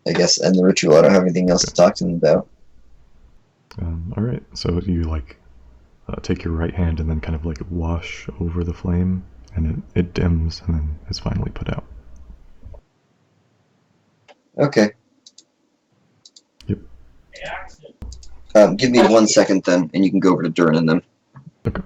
I guess, end the ritual. I don't have anything else to talk to them about. Alright, so you take your right hand and then kind of like wash over the flame, and it dims and then is finally put out. Okay. Yep. Give me 1 second then, and you can go over to Durin and them. Okay.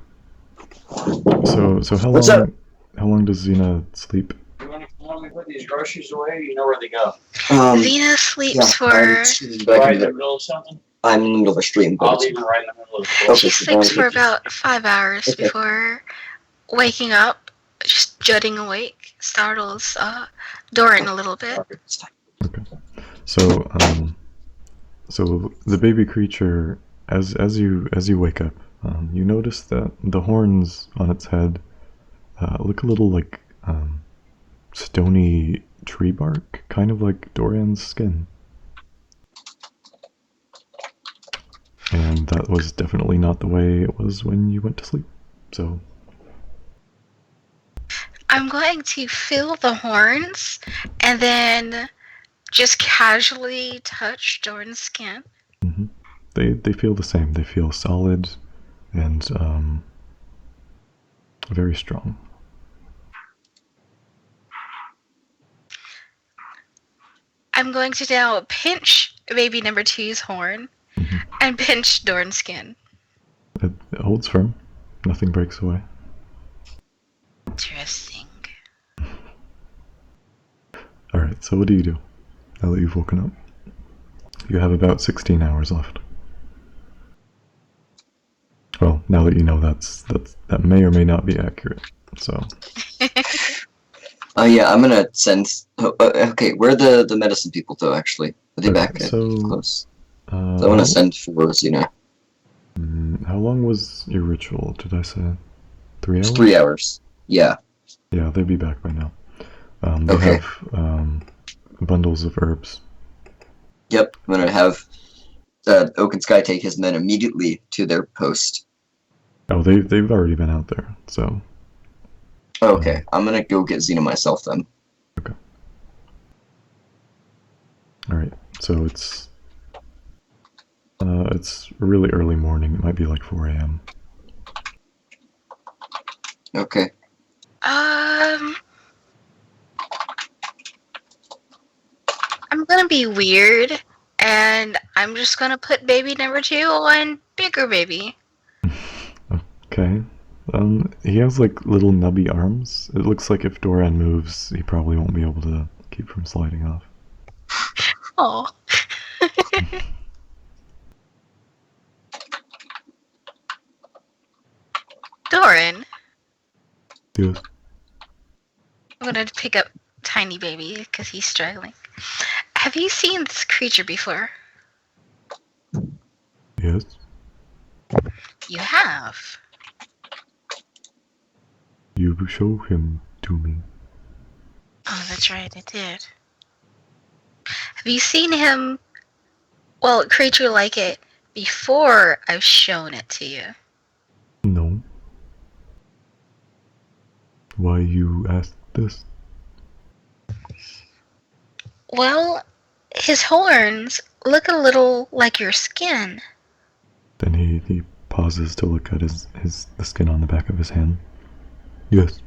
So how What's long? up? How long does Xena sleep? You want to let me put these groceries away? You know where they go. Xena sleeps for. Right in the middle of something? I'm in the middle of a stream, but I'll it's leave it right in the middle of the Okay. floor. She sleeps for about 5 hours Okay. before waking up, just jutting awake, startles Doran a little bit. it's fine. So so the baby creature, as you wake up, you notice that the horns on its head look a little like stony tree bark, kind of like Dorian's skin. And that was definitely not the way it was when you went to sleep. So I'm going to feel the horns and then just casually touch Doran's skin. they feel the same. They feel solid and very strong. I'm going to now pinch baby number 2's horn and pinch Doran's skin. It holds firm. Nothing breaks away. Interesting. Alright, so what do you do now that you've woken up? You have about 16 hours left. Well, now that you know that may or may not be accurate. So Yeah, I'm gonna send. Okay, where are the medicine people though? Actually, are they Okay, back? so, Close. So I want to send for Xena. how long was your ritual? Did I say 3 hours? It's 3 hours. Yeah. Yeah, they'd be back by now. They Okay. have bundles of herbs. Yep. I'm gonna have Oak and Sky take his men immediately to their post. Oh, they've already been out there. So Okay, I'm gonna go get Xena myself then. all right. So it's really early morning. It might be like 4 a.m. Okay. I'm gonna be weird, and I'm just gonna put baby number 2 on bigger baby. Okay. He has like little nubby arms. It looks like if Doran moves, he probably won't be able to keep from sliding off. Oh. Doran, Yes. I'm gonna pick up tiny baby because he's struggling. Have you seen this creature before? Yes. You have. You show him to me. Oh, that's right, I did. Have you seen him, well, a creature like it, before I've shown it to you? No. Why you asked this? Well, his horns look a little like your skin. Then he pauses to look at the skin on the back of his hand. Yes.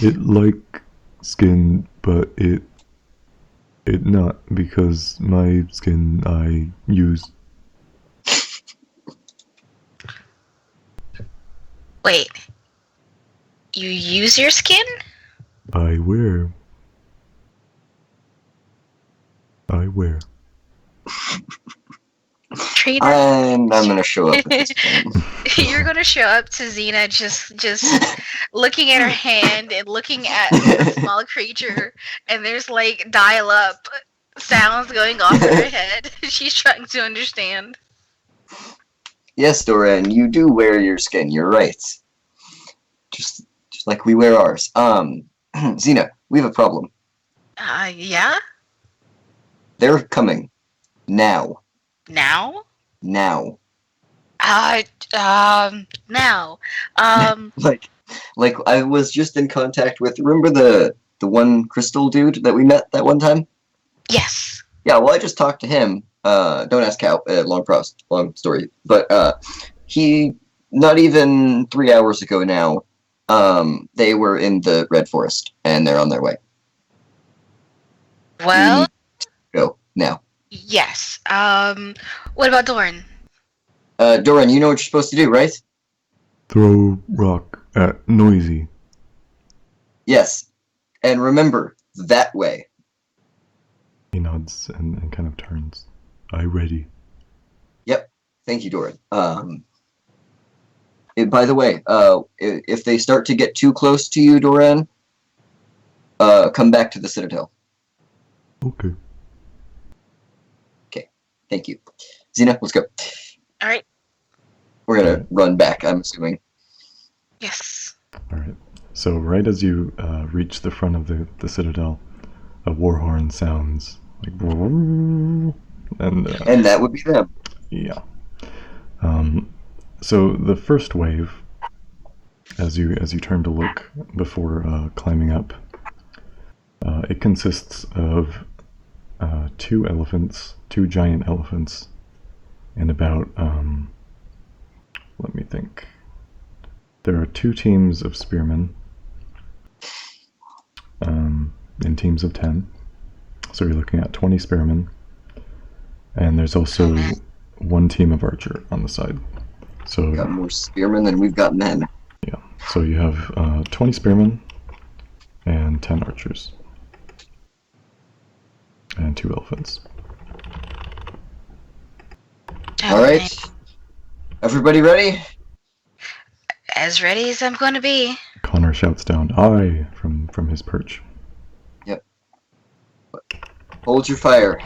It like skin, but it not, because my skin I use. Wait, you use your skin? I wear. Trader. And I'm gonna show up at this point. You're gonna show up to Xena just looking at her hand and looking at the small creature, and there's like dial up sounds going off in her head. She's trying to understand. Yes, Doran, you do wear your skin. You're right. Just like we wear ours. Xena, we have a problem. Yeah? They're coming. Now. Now? Now. Now. Like I was just in contact with. Remember the one crystal dude that we met that one time? Yes. Yeah. Well, I just talked to him. Don't ask how. Long story. But he not even 3 hours ago now. They were in the Red Forest and they're on their way. Well, We need to go now. yes. What about Dorn? Doran, you know what you're supposed to do, right? Throw rock at Noisy. Yes. And remember, that way. He nods and kind of turns. I ready. Yep. Thank you, Doran. By the way, if they start to get too close to you, Doran, come back to the Citadel. Okay. Thank you. Xena, let's go. All right. We're gonna run back, I'm assuming. Yes. Alright. So right as you reach the front of the Citadel, a war horn sounds like and And that would be them. yeah. So the first wave, as you turn to look before climbing up, it consists of two giant elephants, and about let me think. There are 2 teams of spearmen, in teams of 10. So you're looking at 20 spearmen, and there's also 1 team of archer on the side. So We've got more spearmen than we've got men. yeah, so you have 20 spearmen and 10 archers and 2 elephants. All right. Everybody ready? As ready as I'm going to be. Connor shouts down, "Aye!" from his perch. Hold your fire.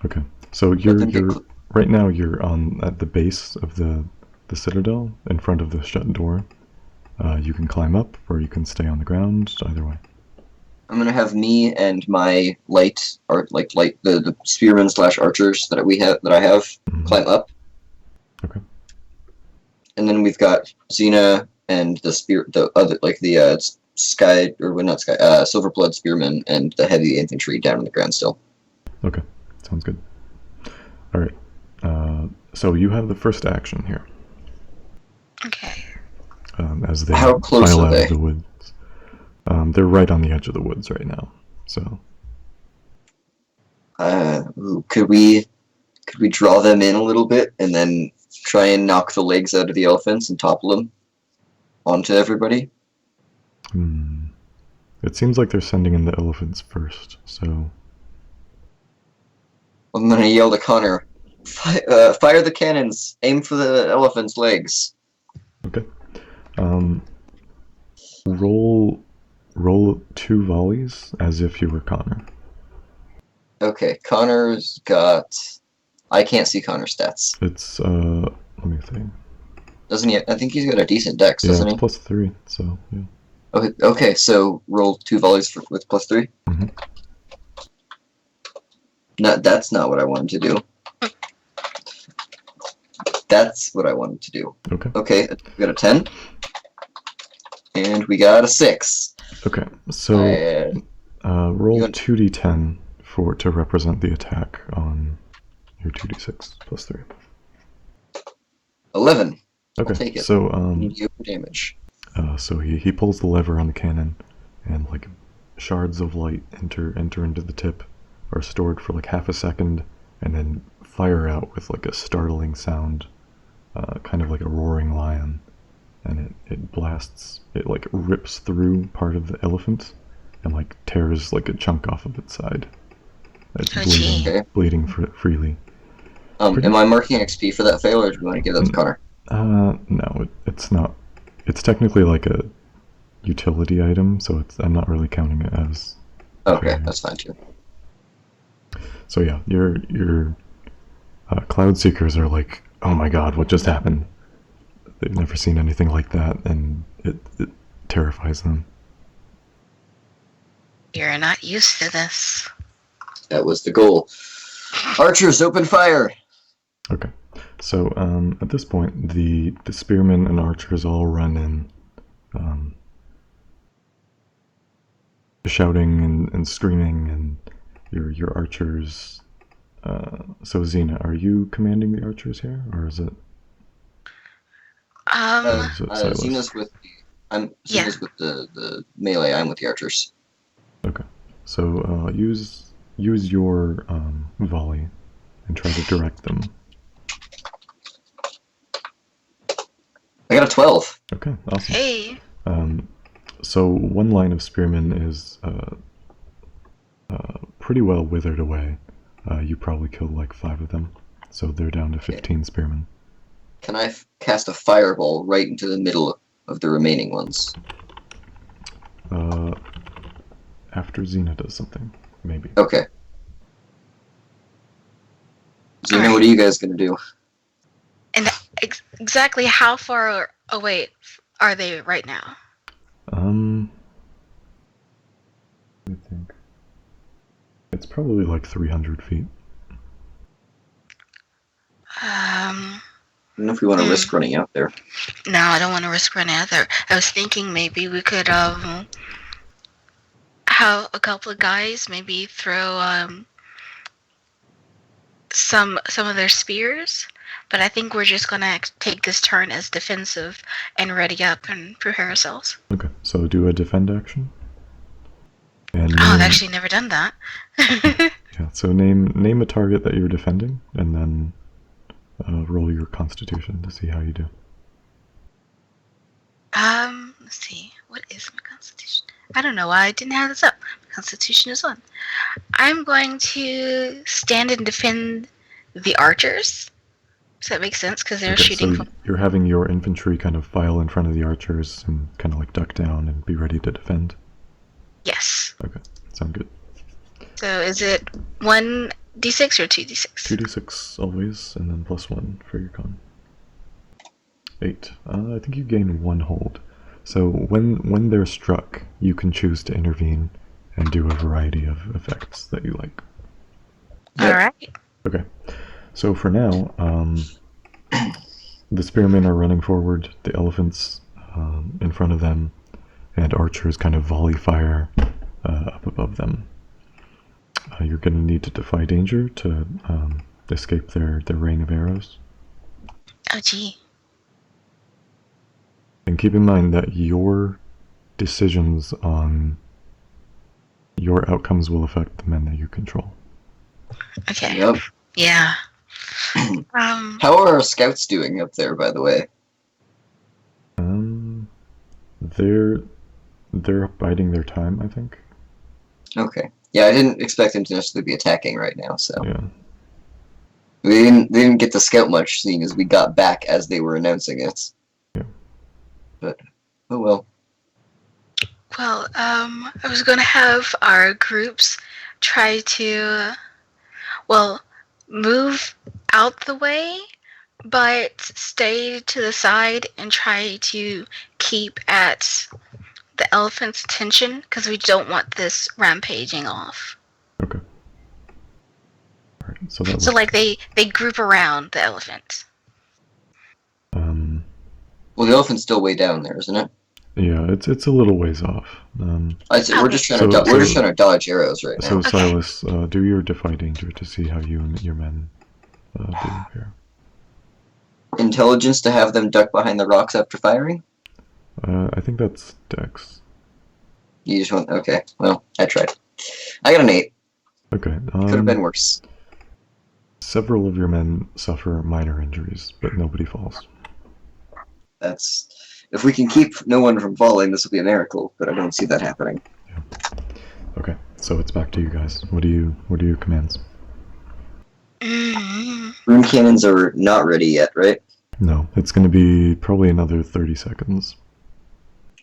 Okay, so you're right now you're at the base of the citadel in front of the shut door. You can climb up or you can stay on the ground. Either way. I'm gonna have me and my the spearmen / archers that I have climb up. Okay. And then we've got Xena and the Silverblood spearmen and the heavy infantry down on the ground still. Okay, sounds good. All right. So you have the first action here. Okay. As they How close file are out they? of the woods. They're right on the edge of the woods right now. So Could we draw them in a little bit and then try and knock the legs out of the elephants and topple them onto everybody? it seems like they're sending in the elephants first. So I'm gonna yell to Connor, fire the cannons, aim for the elephant's legs. okay. Roll 2 volleys as if you were Connor. Okay, Connor's got... I can't see Connor's stats. It's let me think. Doesn't he? I think he's got a decent dex, Yeah, doesn't it's he? +3. So yeah. Okay, so roll 2 volleys with +3? Mhm. That's not what I wanted to do. That's what I wanted to do. Okay. Okay, we got a 10. And we got a 6. Okay, so roll you want- 2d10 to represent the attack on your 2d6 plus 3. 11. Okay, I'll take it. so You damage. so he pulls the lever on the cannon, and like shards of light enter into the tip, are stored for like half a second, and then fire out with like a startling sound, kind of like a roaring lion, and it blasts, it like rips through part of the elephant, and like tears like a chunk off of its side. It's Oh, gee. bleeding, Okay. bleeding freely. Pretty- Am I marking XP for that fail, or do you want to give that to Connor? No, it's not. It's technically like a utility item, so I'm not really counting it as. Okay, failure. that's fine too. So yeah, your cloud seekers are like, oh my god, what just happened? They've never seen anything like that, and it terrifies them. You're not used to this. That was the goal. Archers, open fire! Okay, so at this point, the spearmen and archers all run in, shouting and screaming, and your archers. So Xena, are you commanding the archers here, or is it? Is it Silas? Xena's with Yeah. Xena's with the melee. I'm with the archers. Okay, so use your volley and try to direct them. I got a 12. Okay, awesome. Hey. So one line of spearmen is pretty well withered away. You probably killed like 5 of them, so they're down to 15 spearmen. Can I cast a fireball right into the middle of the remaining ones? After Xena does something, maybe. Okay. Xena, Alright. what are you guys gonna do? And exactly how far away are they right now? I think it's probably like 300 feet. I don't know if we want to risk running out there. No, I don't want to risk running out there. I was thinking maybe we could have a couple of guys maybe throw some of their spears, but I think we're just gonna take this turn as defensive and ready up and prepare ourselves. Okay, so do a defend action. And Oh, I've name- actually never done that. Yeah, so name a target that you're defending, and then roll your Constitution to see how you do. Let's see. What is my Constitution? I don't know why I didn't have this up. My Constitution is on. I'm going to stand and defend the archers. Does that make sense? Because they're Okay, shooting so from... you're having your infantry kind of file in front of the archers and kind of like duck down and be ready to defend. Yes. Okay, sound good. So is it 1d6 or 2d6? 2d6 always, and then +1 for your con. 8. I think you gain 1 hold. So when they're struck, you can choose to intervene and do a variety of effects that you like. Yep. Alright. Okay, so for now, the spearmen are running forward, the elephants in front of them, and archers kind of volley fire up above them. You're going to need to defy danger to escape their rain of arrows. Oh, gee. And keep in mind that your decisions on your outcomes will affect the men that you control. Okay. Yep. Yeah. How are our scouts doing up there, by the way? They're biding their time, I think. Okay. Yeah, I didn't expect them to necessarily be attacking right now, so Yeah. they didn't get to scout much, seeing as we got back as they were announcing it. Yeah. But oh well. Well, I was going to have our groups try to, well, move out the way, but stay to the side and try to keep at the elephant's attention, because we don't want this rampaging off. Okay. Alright, so that So, was, like, they group around the elephant. Well, the elephant's still way down there, isn't it? Yeah, it's a little ways off. I said we're just trying So- to we're just so- trying to dodge arrows right now. So Okay. Silas, do your defy danger to see how you and your men do here. Intelligence to have them duck behind the rocks after firing. I think that's Dex. You just want okay. Well, I tried. I got an 8. Okay. Could have been worse. Several of your men suffer minor injuries, but nobody falls. That's if we can keep no one from falling, this will be a miracle. But I don't see that happening. Okay, so it's back to you guys. What are your commands? Rune cannons are not ready yet, right? No, it's going to be probably another 30 seconds.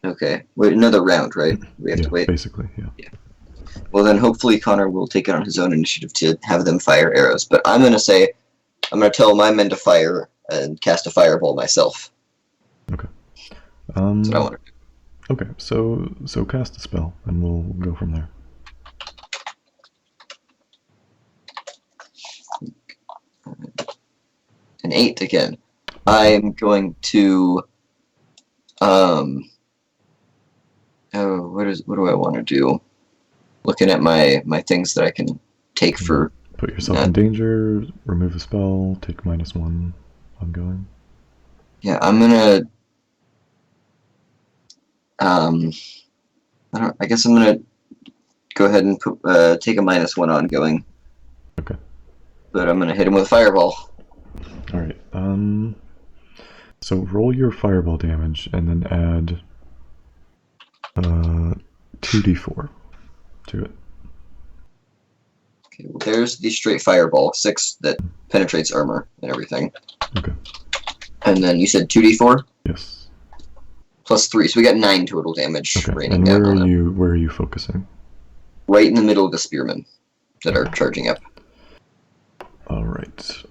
Okay. Wait, another round, right? We have Yeah, to wait. basically, yeah. Well, then hopefully Connor will take it on his own initiative to have them fire arrows. But I'm going to tell my men to fire and cast a fireball myself. That's what I want to do. Okay, so cast a spell, and we'll go from there. An 8 again. I'm going to oh, what do I want to do? Looking at my things that I can take for Put yourself in danger, remove a spell, take -1 ongoing. yeah, I'm gonna I guess I'm gonna go ahead and put, take a -1 ongoing. Okay. But I'm gonna hit him with a fireball. Alright, so roll your fireball damage and then add 2d4 to it. Okay, well, there's the straight fireball, 6 that penetrates armor and everything. Okay. And then you said 2d4 Yes. plus 3, so we got 9 total damage Okay. raining And down where on him. are you focusing? Right in the middle of the spearmen that are charging up. Alright.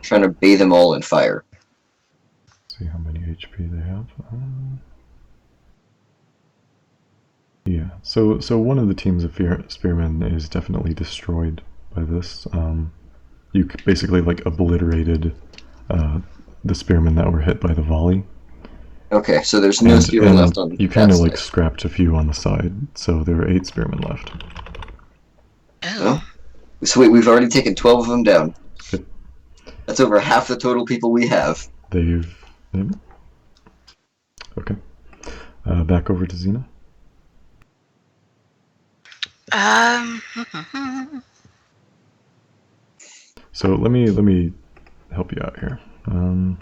Trying to bathe them all in fire. See how many HP they have. Yeah, so one of the teams of spearmen is definitely destroyed by this. You basically like obliterated the spearmen that were hit by the volley. Okay, so there's no spearmen and left on you kind of that like side. scrapped a few on the side, so there are 8 spearmen left. Oh. So wait, we've already taken 12 of them down. Yep. That's over half the total people we have. They've... Yep. Okay. Back over to Xena. So let me help you out here.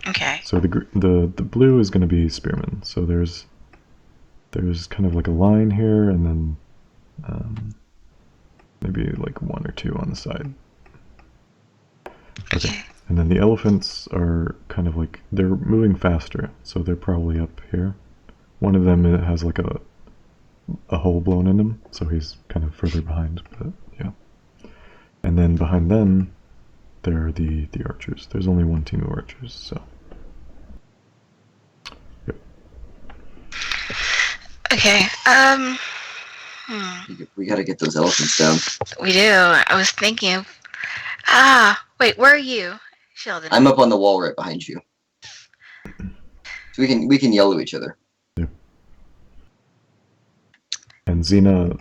Okay. So the blue is going to be spearmen. So there's kind of like a line here, and then maybe like 1 or 2 on the side. Okay. And then the elephants are kind of like, they're moving faster, so they're probably up here. One of them has like a hole blown in him, so he's kind of further behind, but yeah. And then behind them, there are the archers. There's only one team of archers, so. Yep. Okay. We gotta get those elephants down. We do. I was thinking of. Wait. Where are you, Sheldon? I'm up on the wall right behind you. So we can yell at each other. Yep. And Xena,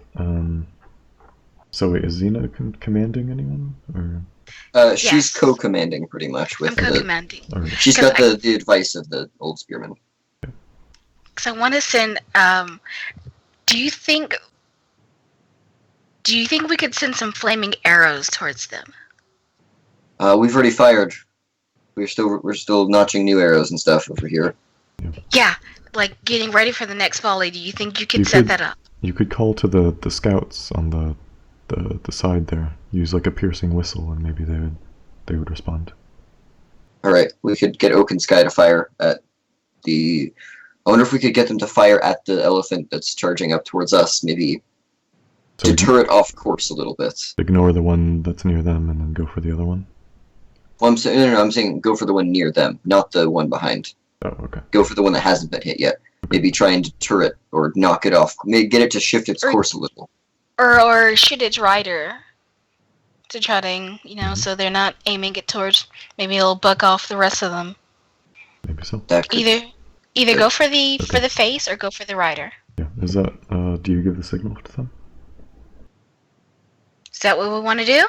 so wait, is Xena commanding anyone? Or? She's Yes. co-commanding pretty much with I'm co-commanding. Alright. She's got the advice of the old spearman. Because I want to send. Do you think we could send some flaming arrows towards them? We've already fired. We're still notching new arrows and stuff over here. Yeah, like getting ready for the next volley. Do you think you could You set could- that up? You could call to the scouts on the side there. Use like a piercing whistle, and maybe they would respond. All right, we could get Oak and Sky to fire at the. I wonder if we could get them to fire at the elephant that's charging up towards us. Maybe So deter it off course a little bit. ignore the one that's near them, and then go for the other one. Well, I'm saying no, I'm saying go for the one near them, not the one behind. Oh, okay. Go for the one that hasn't been hit yet. Maybe try and deter it or knock it off. Maybe get it to shift its course a little. Or shoot its rider to try to, so they're not aiming it towards. Maybe it'll buck off the rest of them. Maybe so. That could, Either Either go for the Okay. face or go for the rider. Yeah. Is that? Do you give the signal to them? Is that what we want to do?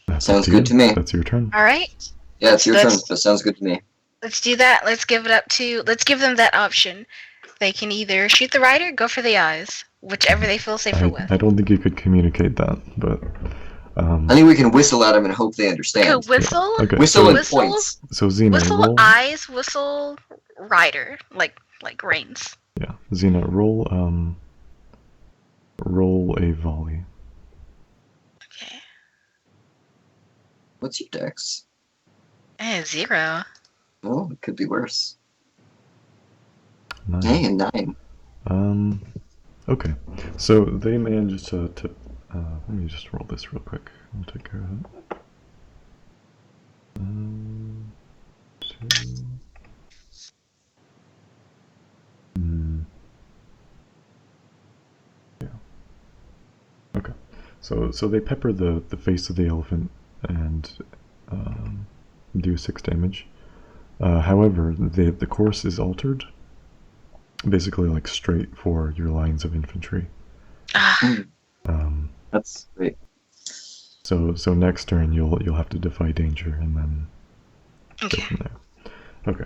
That's Sounds up good to me. That's your turn. All right. Yeah, it's your turn. Let's- That sounds good to me. Let's do that. Let's give them that option. They can either shoot the rider, go for the eyes, whichever they feel safer with. I don't think you could communicate that, but. I think we can whistle at them and hope they understand. Okay, whistle. Okay. Whistle so, and Whistle. points. So Xena, Whistle roll. eyes, whistle rider, like reins. Yeah, Xena, roll a volley. Okay. What's your dex? 0. Oh, it could be worse. 9. Hey, a 9. Okay. So they managed to let me just roll this real quick. I'll take care of it. 2. Yeah. Okay. So they pepper the face of the elephant and do 6 damage. However, the course is altered, basically like straight for your lines of infantry. That's great. So next turn you'll have to defy danger and then go Okay. from there. Okay.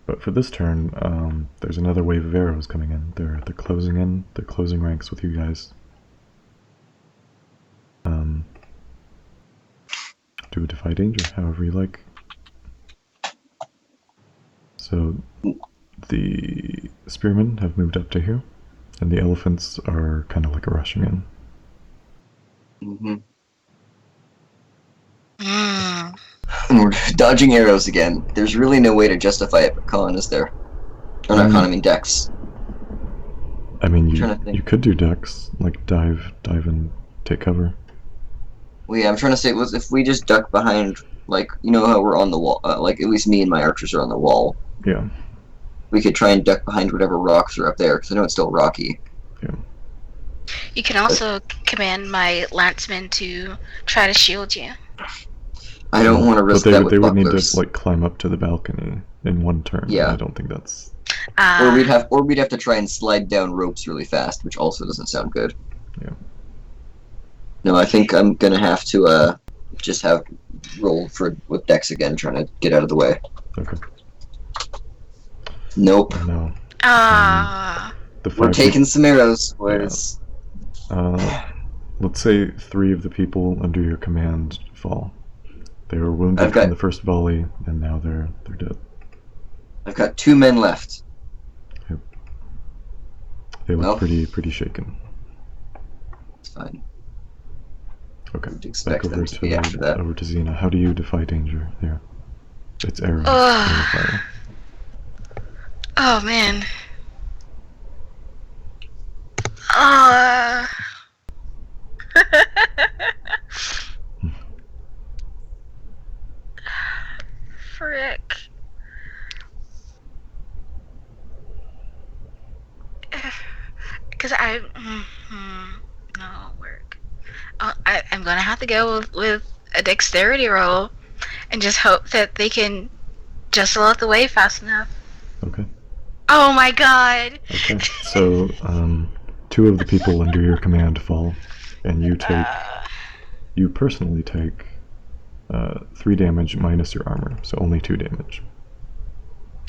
But for this turn, there's another wave of arrows coming in. They're closing in. They're closing ranks with you guys. Do a defy danger, however you like. So the spearmen have moved up to here, and the elephants are kind of like rushing in. Mm-hmm. Mm. And we're dodging arrows again. There's really no way to justify it, but Con, is there? Or not Con, I mean Dex. I mean, trying to think. you could do dex, like dive and take cover. Well, yeah, I'm trying to say, was if we just duck behind, like, you know how we're on the wall, like, at least me and my archers are on the wall. Yeah. We could try and duck behind whatever rocks are up there, because I know it's still rocky. Yeah. You can also command my lancemen to try to shield you. I don't want to risk but that with they would need bucklers. to like climb up to the balcony in one turn. Yeah. I don't think that's. Or we'd have to try and slide down ropes really fast, which also doesn't sound good. Yeah. No, I think I'm gonna have to just have roll with Dex again, trying to get out of the way. Okay. Nope. No. The We're 5 taking some arrows, boys. let's say 3 of the people under your command fall. They were wounded I've got- from the first volley, and now they're dead. I've got 2 men left. They look Well. pretty shaken. It's fine. Okay. Would Back expect over them to be after that. over to Xena. How do you defy danger there? It's arrows. Ugh. Arrow fire. Oh man. Uh... Frick. Because no, it'll work. I'm gonna have to go with a dexterity roll and just hope that they can just out the way fast enough. Okay. Oh my god! Okay. So 2 of the people under your command fall, and you personally take 3 damage minus your armor, so only 2 damage.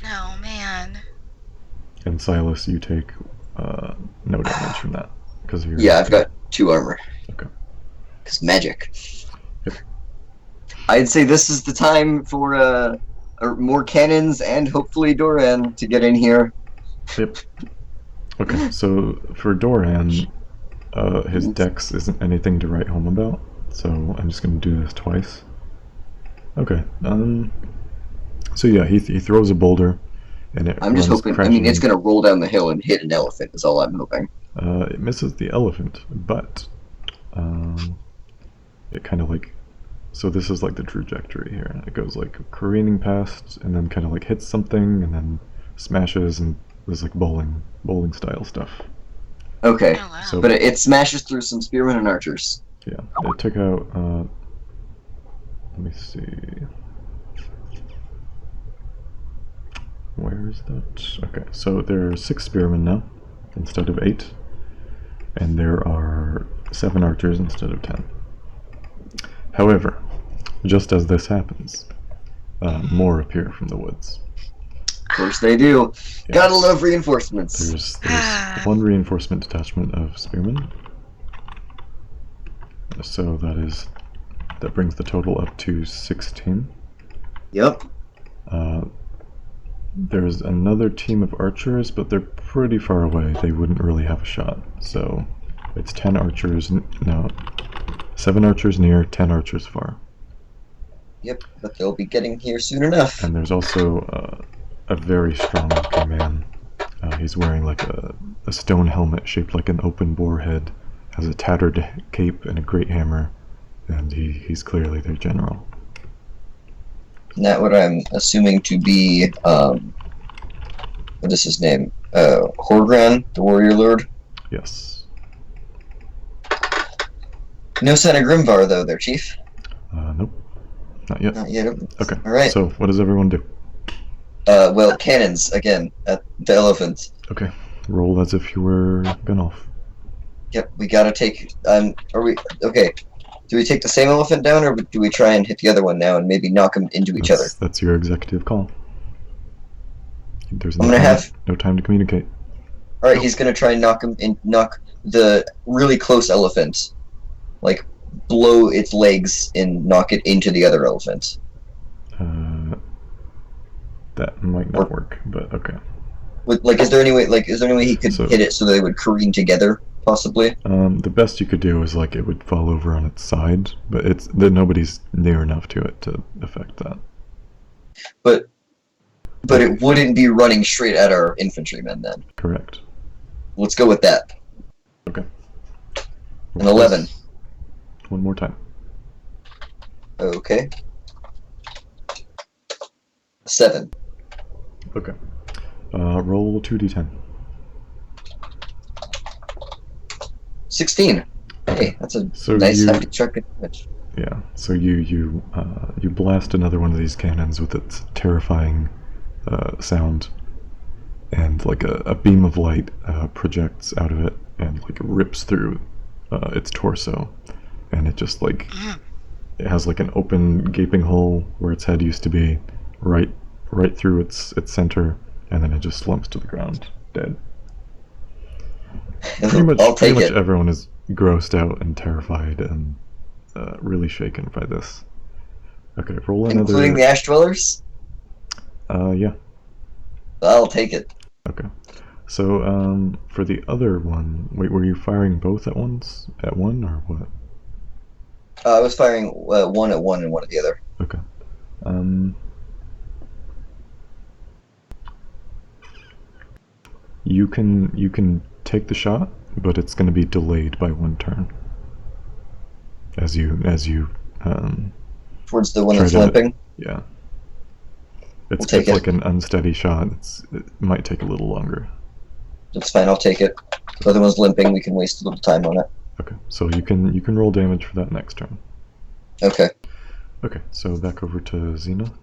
Oh man. And Silas, you take no damage from that because of your. Yeah, I've got 2 armor. Okay. It's magic. Yep. I'd say this is the time for more cannons and hopefully Doran to get in here. Yep. Okay, so for Doran, his dex isn't anything to write home about, so I'm just gonna do this twice. Okay. So yeah, he throws a boulder, and it. I'm just runs hoping. I crashing mean, it's in. gonna roll down the hill and hit an elephant. Is all I'm hoping. It misses the elephant, but it kind of like. So this is like the trajectory here. It goes like careening past, and then kind of like hits something, and then smashes, and there's like bowling style stuff. Okay, Oh wow. So but it smashes through some spearmen and archers. yeah, it took out. Let me see. Where Where's that? Okay, so there are 6 spearmen now instead of 8, and there are 7 archers instead of 10. However, just as this happens, more appear from the woods. Of course they do. Yes. Gotta love reinforcements. There's 1 reinforcement detachment of spearmen. So that brings the total up to 16. Yep. There's another team of archers, but they're pretty far away. They wouldn't really have a shot. So it's 10 archers. No, 7 archers near, 10 archers far. Yep, but they'll be getting here soon enough. And there's also a very strong looking man. He's wearing like a stone helmet shaped like an open boar head, has a tattered cape and a great hammer, and he's clearly their general. Isn't that what I'm assuming to be, what is his name? Horgran, the warrior lord? Yes. No sign of Grimvar, though, there, Chief. Nope. Not yet. Not yet. Okay. Alright. So, what does everyone do? Well, cannons, again, at the elephant. Okay. Roll as if you were Gunolf. Yep, we gotta take, okay. Do we take the same elephant down, or do we try and hit the other one now and maybe knock them into each other? That's your executive call. There's I'm gonna no time to communicate. Alright, he's gonna try and knock the really close elephant. Like, blow its legs and knock it into the other elephant. That might not work, but okay. Is there any way he could hit it so they would careen together, possibly? The best you could do is like it would fall over on its side, but nobody's near enough to it to affect that. But it wouldn't be running straight at our infantrymen then. Correct. Let's go with that. Okay. An 11. One more time. Okay. 7. Okay. Roll 2d10. 16. Hey, that's a So nice hefty chunk of damage. Yeah. So you blast another one of these cannons with its terrifying sound, and like a beam of light projects out of it and like rips through its torso, and it just like it has like an open gaping hole where its head used to be, right through its center, and then it just slumps to the ground, dead. Pretty much everyone is grossed out and terrified and really shaken by this. Okay, roll another. Including the Ash Dwellers? Yeah. I'll take it. Okay. So, for the other one, wait, were you firing both at once? At one, or what? I was firing one at one and one at the other. Okay. You can take the shot, but it's going to be delayed by 1 turn. As you towards the one that's limping. Yeah. It's take it. like an unsteady shot. It might take a little longer. That's fine. I'll take it. The other one's limping. We can waste a little time on it. Okay. So you can roll damage for that next turn. Okay. Okay. So back over to Xena.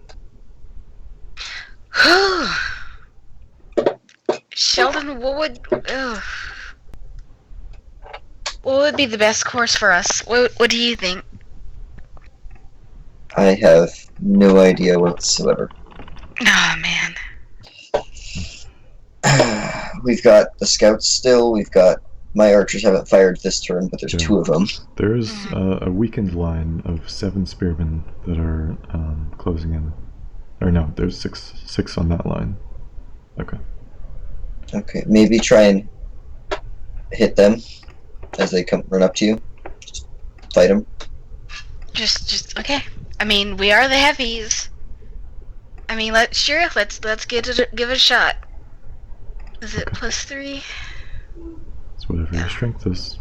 Sheldon, what would be the best course for us? What do you think? I have no idea whatsoever. Oh man. We've got the scouts still. We've got my archers haven't fired this turn, but there's 2 of them. There's a weakened line of 7 spearmen that are closing in. Or no, there's six on that line. Okay. Okay, maybe try and hit them as they run up to you. Just fight them. Just okay. I mean, we are the heavies. I mean, let's give it a shot. Is it +3? It's whatever your strength is.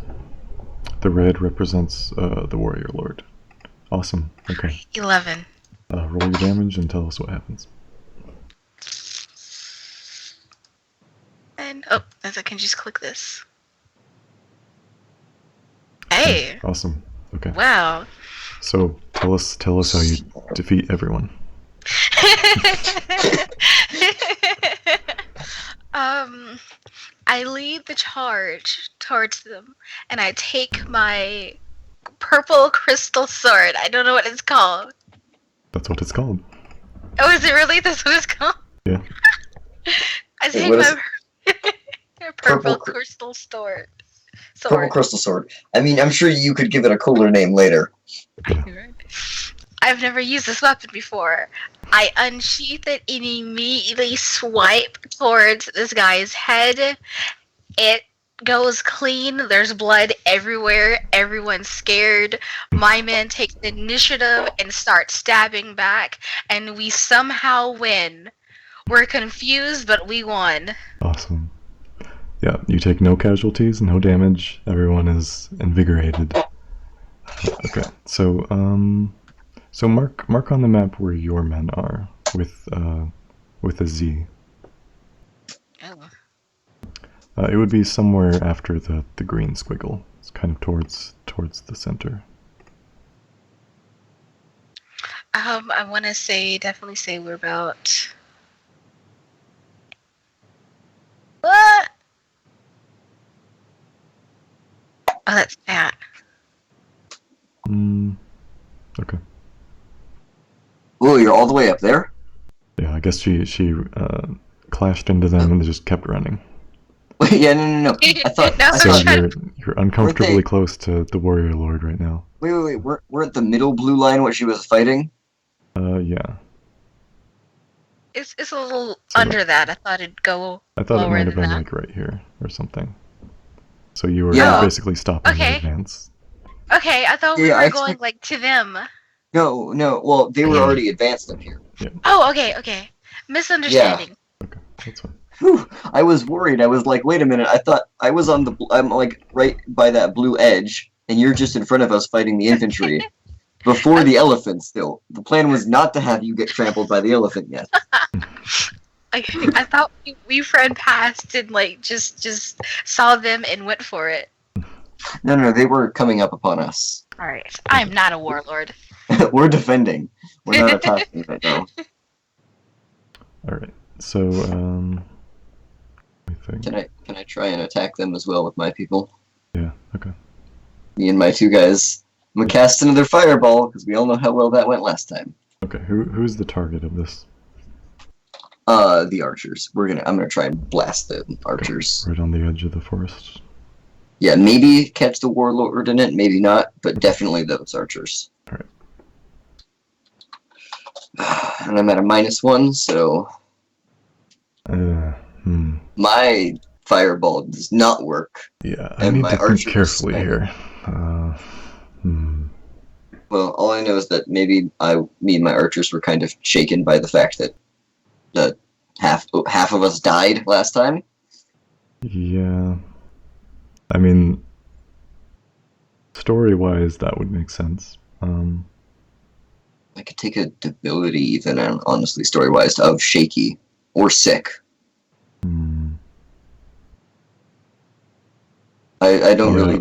The red represents the warrior lord. Awesome. Okay. 11. Roll your damage and tell us what happens. And I can just click this. Hey. Awesome. Okay. Wow. So tell us how you defeat everyone. I lead the charge towards them, and I take my purple crystal sword. I don't know what it's called. That's what it's called. Oh, is it really? That's what it's called? Yeah. I Wait, take what is my purple Purple crystal sword. Purple crystal sword. I mean, I'm sure you could give it a cooler name later. I've never used this weapon before. I unsheath it and immediately swipe towards this guy's head. It goes clean. There's blood everywhere. Everyone's scared. My man takes the initiative and starts stabbing back, and we somehow win. We're confused, but we won. Awesome. Yeah, you take no casualties, no damage. Everyone is invigorated. Okay, so so mark on the map where your men are with a Z. Oh. It would be somewhere after the green squiggle. It's kind of towards the center. I want to definitely say we're about. What? Oh, that's that. Okay. Oh, you're all the way up there? Yeah, I guess she clashed into them and just kept running. Wait, yeah, no. I thought. No, I So thought you're uncomfortably close to the warrior lord right now. wait. Weren't the middle blue line what she was fighting? Yeah. It's a little So- under that. I thought it'd go I thought it lower might have than been that. like right here or something. So you were Yeah. basically stopping Okay. their advance. Okay, I thought we Yeah, were I going like to them. No. Well, they were already advanced up here. Oh, okay. Misunderstanding. Okay, that's fine. Whew, I was worried. I was like, wait a minute. I thought I was I'm like right by that blue edge, and you're just in front of us fighting the infantry. Before the elephant, still. The plan was not to have you get trampled by the elephant yet. I thought we ran past and like just saw them and went for it. No, they were coming up upon us. All right, I'm not a warlord. We're defending. We're not attacking right now. All right. So let me think. Can I try and attack them as well with my people? Yeah. Okay. Me and my two guys. I'm gonna cast another fireball because we all know how well that went last time. Okay. Who's the target of this? The archers. I'm gonna try and blast the archers. Right on the edge of the forest. Yeah, maybe catch the warlord in it, maybe not, but definitely those archers. Alright. And I'm at a -1, so my fireball does not work. Yeah, I And need my to think archers- carefully here. Well, all I know is that maybe me and my archers were kind of shaken by the fact that half of us died last time. Yeah. I mean, story-wise, that would make sense. I could take a debility even, honestly, story-wise, of shaky or sick. I don't Yeah, really.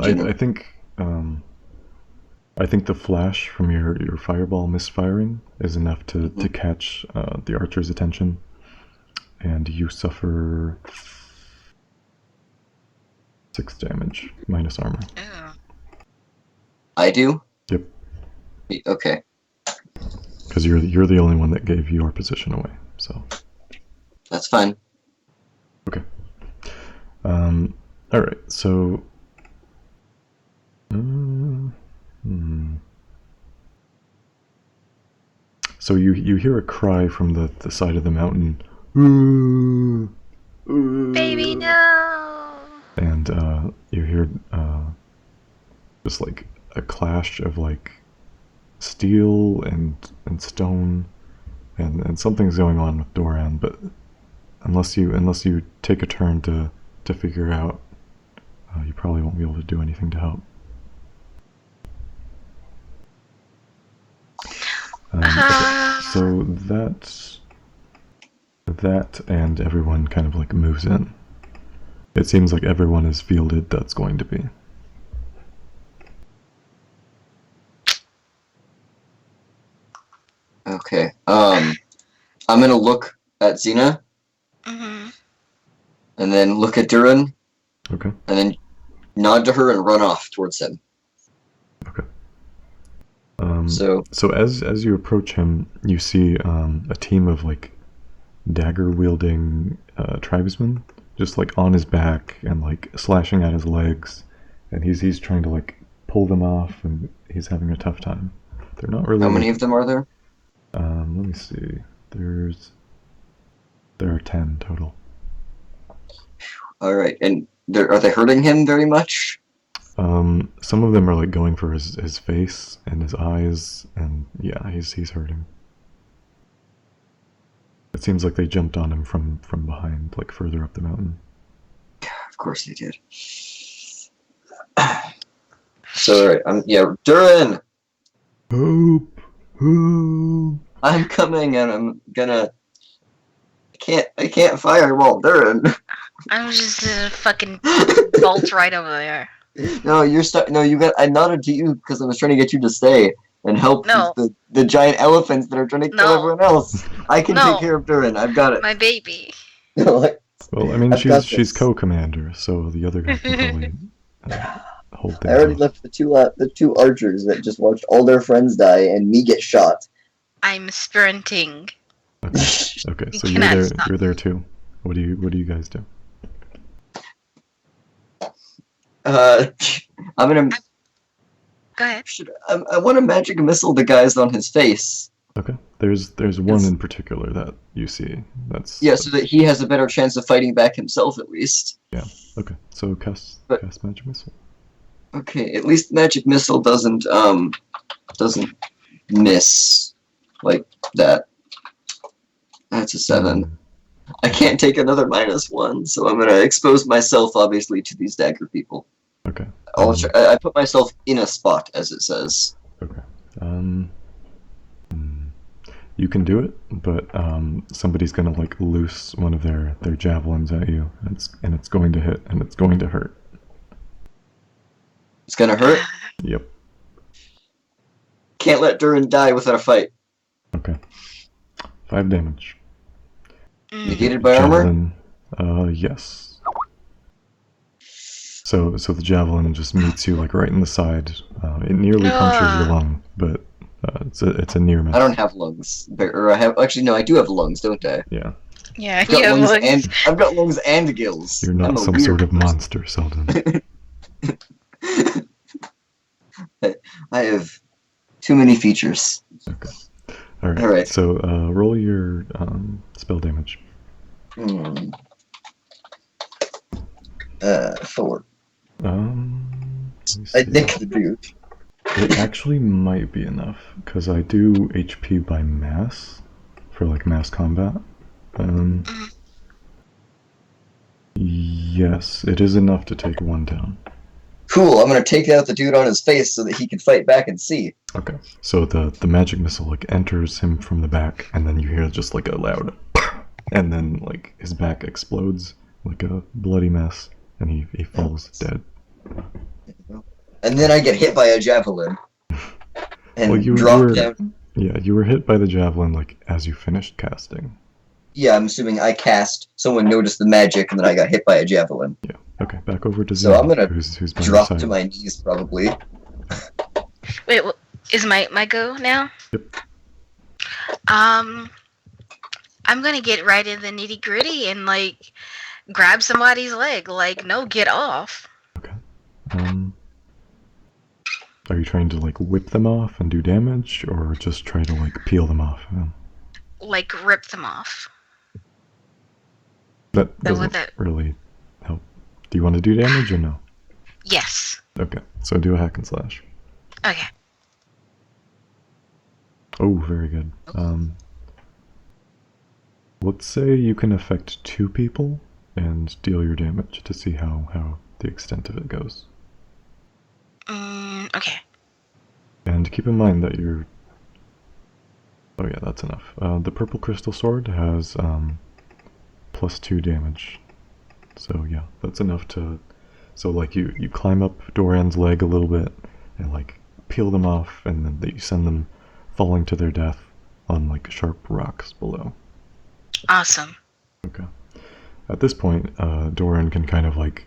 I think the flash from your fireball misfiring is enough to catch the archer's attention, and you suffer 6 damage minus armor. Oh. I do. Yep. Okay. Because you're the only one that gave your position away. So. That's fine. Okay. All right. So. So you hear a cry from the side of the mountain. Baby, no. And you hear just like a clash of like steel and stone, and something's going on with Doran. But unless you take a turn to figure out, you probably won't be able to do anything to help. Okay, so that and everyone kind of like moves in. It seems like everyone is fielded that's going to be. Okay. I'm gonna look at Xena. Mm-hmm. and then look at Durin, Okay. and then nod to her and run off towards him. Okay. So So as you approach him, you see a team of like dagger wielding tribesmen just like on his back and like slashing at his legs, and he's trying to like pull them off, and he's having a tough time. They're not really. how many of them are there? Let me see. There are 10 total. All right, and are they hurting him very much? Some of them are like going for his face and his eyes, and yeah, he's hurting. It seems like they jumped on him from behind, like further up the mountain. Of course they did. So, all right, Durin, Help! Help! I'm coming, and I'm gonna. I can't fire while Durin. I'm just fucking bolt right over there. No, you're stuck. No, you got. I nodded to you because I was trying to get you to stay and help No. the giant elephants that are trying to kill No. everyone else. I can No. take care of Durin. I've got it. My baby. Well, I mean, I've got she's this. co-commander, so the other guy can probably hold I already things off. left the two archers that just watched all their friends die and me get shot. I'm sprinting. Okay, You so cannot stop. you're there too. What do you guys do? I'm gonna. Go ahead. I want to magic missile the guys on his face. Okay, there's one in particular that you see. That's So that he has a better chance of fighting back himself, at least. okay. So cast magic missile. Okay, at least magic missile doesn't miss like that. That's a 7. I can't take another -1, so I'm gonna expose myself, obviously, to these dagger people. Okay. I put myself in a spot, as it says. Okay. You can do it, but somebody's gonna like loose one of their javelins at you, and it's going to hit, and it's going to hurt. It's gonna hurt. Yep. Can't let Durin die without a fight. Okay. 5 damage. Negated by armor? Javelin, yes. So the javelin just meets you like right in the side. It nearly punctures your lung, but it's a near miss. I don't have lungs. Or I have. Actually, no, I do have lungs, don't I? Yeah. Yeah, I've got yeah. lungs Look. and I've got lungs and gills. You're not I'm a some weird sort of person. monster, Selden. I have too many features. Okay. All right. All right. So roll your spell damage. 4. Let me I see. think the dude. It actually might be enough because I do HP by mass for like mass combat. Yes, it is enough to take 1 down. Cool. I'm gonna take out the dude on his face so that he can fight back and see. Okay. So the magic missile like enters him from the back, and then you hear just like a loud, and then like his back explodes like a bloody mess, and he falls dead. And then I get hit by a javelin and Well, you drop were down. yeah, you were hit by the javelin like as you finished casting. Yeah, I'm assuming I cast. Someone noticed the magic, and then I got hit by a javelin. Yeah. Okay. Back over to So Zeno, I'm gonna who's by your Drop side. to my knees, probably. Wait, is my go now? Yep. I'm gonna get right in the nitty gritty and like grab somebody's leg. Like, no, get off. Okay. Are you trying to like whip them off and do damage, or just try to like peel them off? Like, rip them off. That Then doesn't would that- really help. Do you want to do damage or no? Yes. Okay, so do a hack and slash. Okay. Oh, very good. Let's say you can affect 2 people and deal your damage to see how the extent of it goes. Okay. And keep in mind that you're... Oh yeah, that's enough. The purple crystal sword has +2 damage. So yeah, that's enough to... So like you climb up Doran's leg a little bit and like peel them off, and then you send them falling to their death on like sharp rocks below. Awesome. Okay. at this point, Doran can kind of like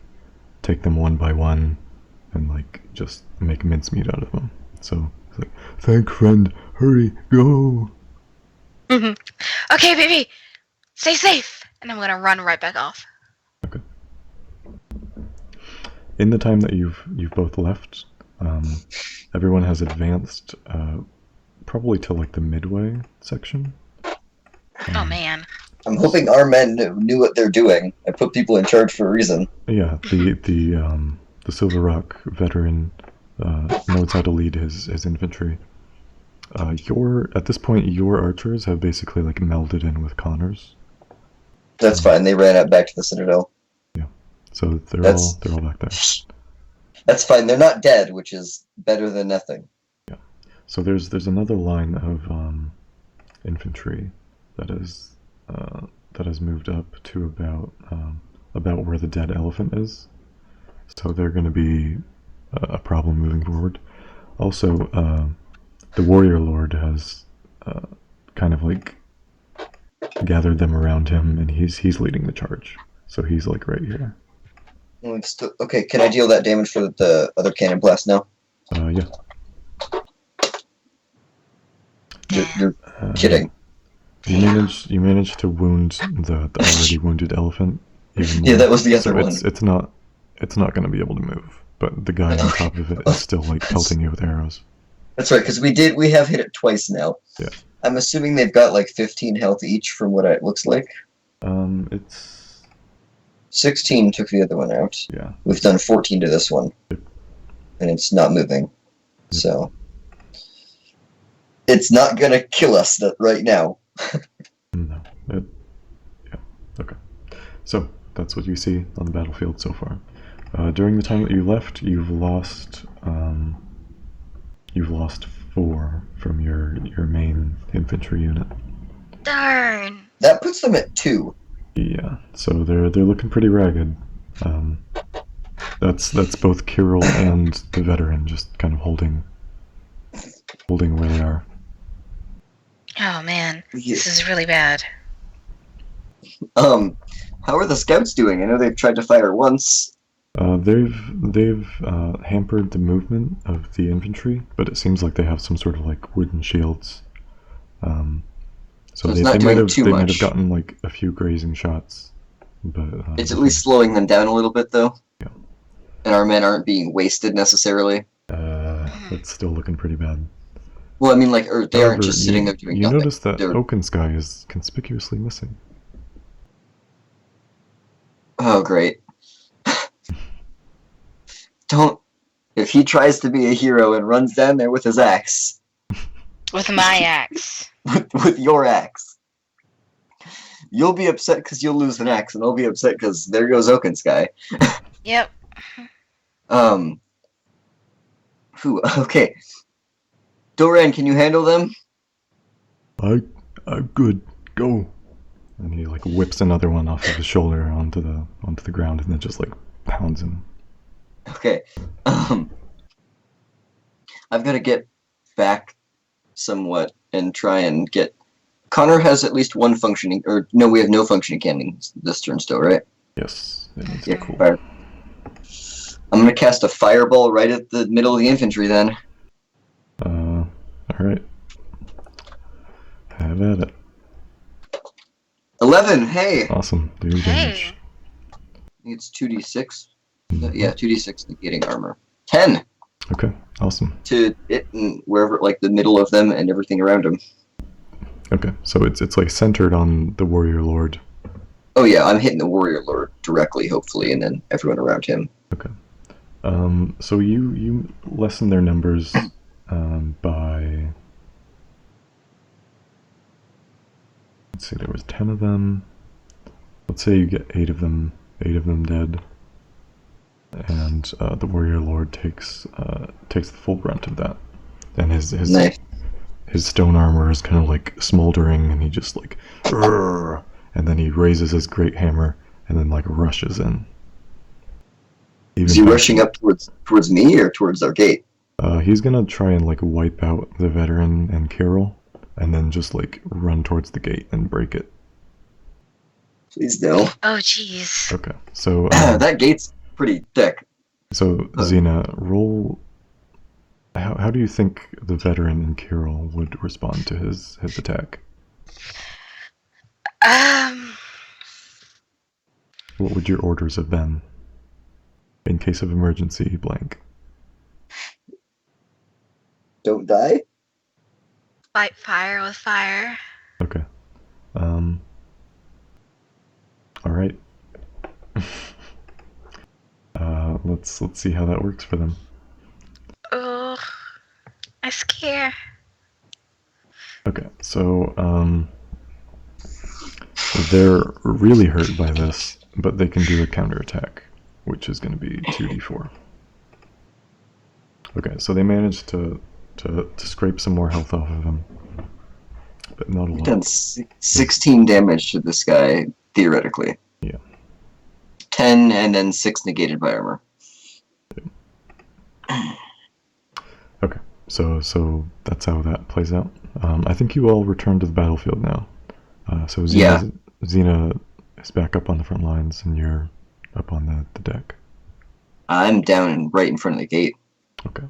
take them one by one and like just make mincemeat out of them. So it's like, thank friend, hurry, go. Okay, baby, stay safe. And I'm gonna run right back off. Okay. In the time that you've both left, everyone has advanced probably to like the midway section. Oh man. I'm hoping our men knew what they're doing. I put people in charge for a reason. Yeah, the Silver Rock veteran knows how to lead his infantry. At this point, your archers have basically like melded in with Connor's. That's fine. They ran out back to the Citadel. Yeah, so they're all back there. That's fine. They're not dead, which is better than nothing. Yeah. So there's another line of infantry that has moved up to about where the dead elephant is. So they're going to be a problem moving forward. Also, the warrior lord has kind of like gathered them around him, and he's leading the charge. So he's like right here. Okay, can I deal that damage for the other cannon blast now? Yeah. You're kidding. You managed to wound the already wounded elephant. Even more. Yeah, that was the other one. It's not going to be able to move. But the guy on top of it is still like pelting you with arrows. That's right, because we have hit it twice now. Yeah. I'm assuming they've got like 15 health each from what it looks like. It's 16 took the other one out. Yeah. We've done 14 to this one. Yep. And it's not moving. Yep. So it's not gonna kill us right now. No. Yeah. Okay. So that's what you see on the battlefield so far. During the time that you left, you've lost 4 from your main infantry unit. Darn. That puts them at 2. Yeah. So they're looking pretty ragged. That's both Kirill and the veteran just kind of holding where they are. Oh man, this is really bad. How are the scouts doing? I know they've tried to fire once. They've hampered the movement of the infantry, but it seems like they have some sort of like wooden shields. So it's they not might doing have too might have much. gotten like a few grazing shots, but It's at least slowing them down a little bit, though. Yeah. And our men aren't being wasted necessarily. it's still looking pretty bad. Well, I mean, like, or they However, aren't just sitting there doing you nothing. notice that They're- Oakensky is conspicuously missing. Oh, great. Don't. If he tries to be a hero and runs down there with his axe, With my axe. with your axe, you'll be upset because you'll lose an axe, and I'll be upset because there goes Oakensky. Yep. Okay. Doran, can you handle them? I'm good. Go. And he like whips another one off of his shoulder onto the ground, and then just like pounds him. Okay. I've got to get back somewhat and try and get. Connor has at least one functioning, or no, we have no functioning cannon this turn still, right? Yes, it needs Yeah, to cool. fire. I'm gonna cast a fireball right at the middle of the infantry then. All right. Have at it. 11. Hey, Awesome. Do your damage. Hey. it's 2d6. Mhm. Yeah, 2d6 negating armor. 10 Okay. Awesome. to it and wherever, like the middle of them and everything around them. Okay. So it's like centered on the warrior lord. Oh yeah, I'm hitting the warrior lord directly, hopefully, and then everyone around him. Okay. So you lessen their numbers by. Let's see. There was 10 of them. Let's say you get 8 of them. 8 of them dead. And the warrior lord takes the full brunt of that, and his Nice. his stone armor is kind of like smoldering, and he just like, "Urgh," and then he raises his great hammer and then like rushes in. Is he faster. rushing up towards me or towards our gate? He's gonna try and like wipe out the veteran and Kirill, and then just like run towards the gate and break it. Please no. Oh, jeez. Okay, so That gate's pretty thick. so Xena, roll. How do you think the veteran in Kirill would respond to his attack? Um, What would your orders have been in case of emergency? Blank. Don't die? fight fire with fire. Okay. All right. Let's see how that works for them. Ugh, I scare. Okay, so they're really hurt by this, but they can do a counterattack, which is going to be 2d4. Okay, so they managed to scrape some more health off of him, but not a We've lot. done 16 damage to this guy, theoretically. Yeah. 10 and then 6 negated by armor. Okay, so that's how that plays out. I think you all return to the battlefield now. So Xena is back up on the front lines, and you're up on the deck. I'm down right in front of the gate. Okay.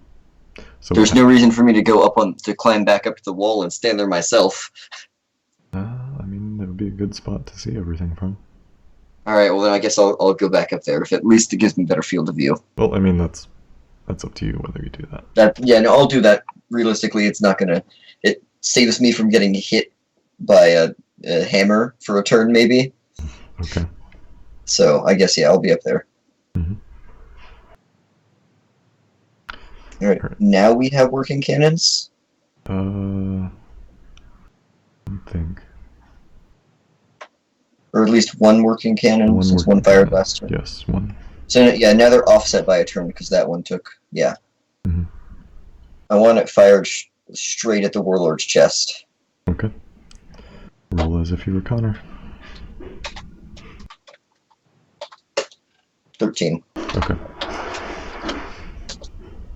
So There's no reason for me to climb back up to the wall and stand there myself. I mean, that would be a good spot to see everything from. Alright, well then I guess I'll go back up there, if at least it gives me better field of view. Well, I mean, that's up to you whether you do that. Yeah, no, I'll do that. Realistically, it's not gonna... It saves me from getting hit by a hammer for a turn, maybe. Okay. So, I guess, yeah, I'll be up there. Mhm. Alright, now we have working cannons? I think. Or at least one working cannon, since one fired last turn. Yes, one. So, yeah, now they're offset by a turn, because that one took... Yeah. Mhm. I want it fired straight at the Warlord's chest. Okay. Roll as if you were Connor. 13. Okay.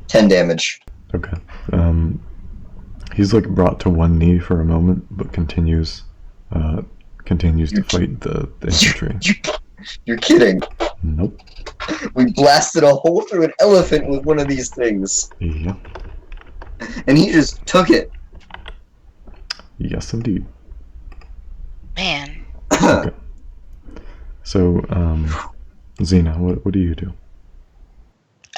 10 damage. Okay. He's like brought to one knee for a moment, but continues to fight the infantry. You're kidding. Nope. We blasted a hole through an elephant with one of these things. Yep. And he just took it. Yes, indeed. Man. Okay. So, Xena, what do you do?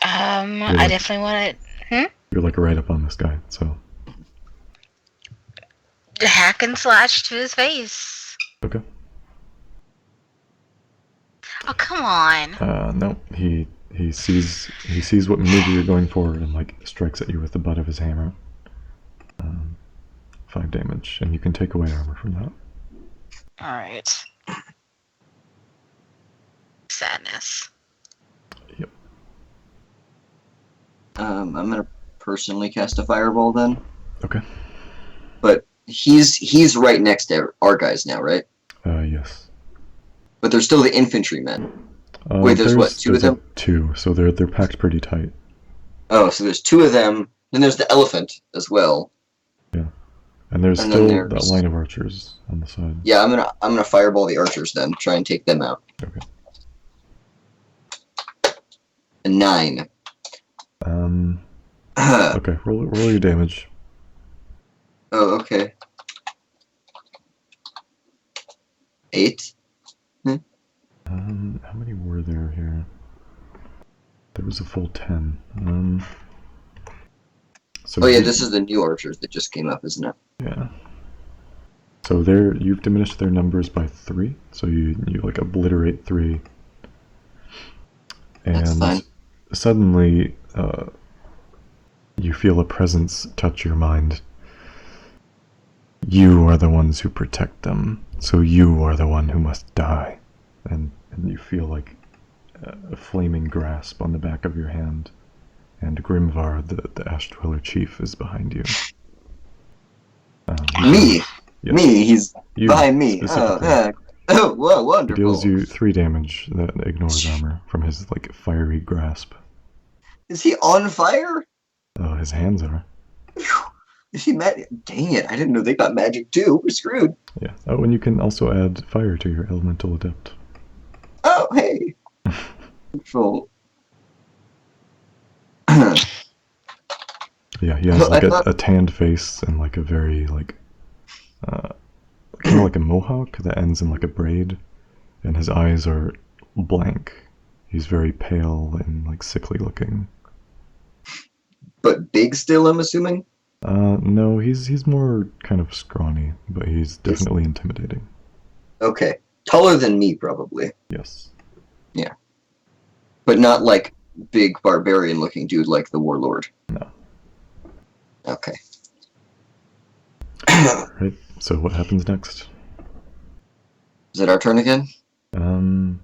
I definitely want to You're like right up on this guy, so. hack and slash to his face. Okay. Oh, come on. No, he sees what maneuver you're going for and like strikes at you with the butt of his hammer. 5 damage, and you can take away armor from that. Alright. Sadness. Yep. I'm gonna personally cast a fireball then. Okay. But he's right next to our guys now, right? Yes. But there's still the infantrymen. Wait, there's what, two of them? Two, so they're packed pretty tight. Oh, so there's 2 of them. Then there's the elephant as well. Yeah. And there's And still then that line of archers on the side. Yeah, I'm gonna fireball the archers then. Try and take them out. Okay. A 9. Okay, roll your damage. Oh, okay. 8. How many were there here? There was a full 10. So Oh yeah, this is the new archers that just came up, isn't it? Yeah. So you've diminished their numbers by 3, so you like obliterate 3. That's And fine. suddenly, you feel a presence touch your mind. You are the ones who protect them, so you are the one who must die. And you feel like a flaming grasp on the back of your hand, and Grimvar, the Ash Dweller chief, is behind you. Me? Yes, Me? He's you behind me. specifically. Oh, whoa, He wonderful. deals you 3 damage that ignores armor from his like fiery grasp. Is he on fire? Oh, his hands are. Is he mad? Dang it! I didn't know they got magic too. We're screwed. Yeah. Oh, and you can also add fire to your elemental adept. Oh, hey. Control. Yeah, he has I like thought a tanned face and like a very like kind of like a mohawk that ends in like a braid, and his eyes are blank. He's very pale and like sickly looking. but big still, I'm assuming. No, he's more kind of scrawny, but he's Is definitely intimidating. okay. Taller than me, probably. Yes. Yeah. But not like big barbarian looking dude like the warlord. No. Okay. Right. So what happens next? Is it our turn again? Um.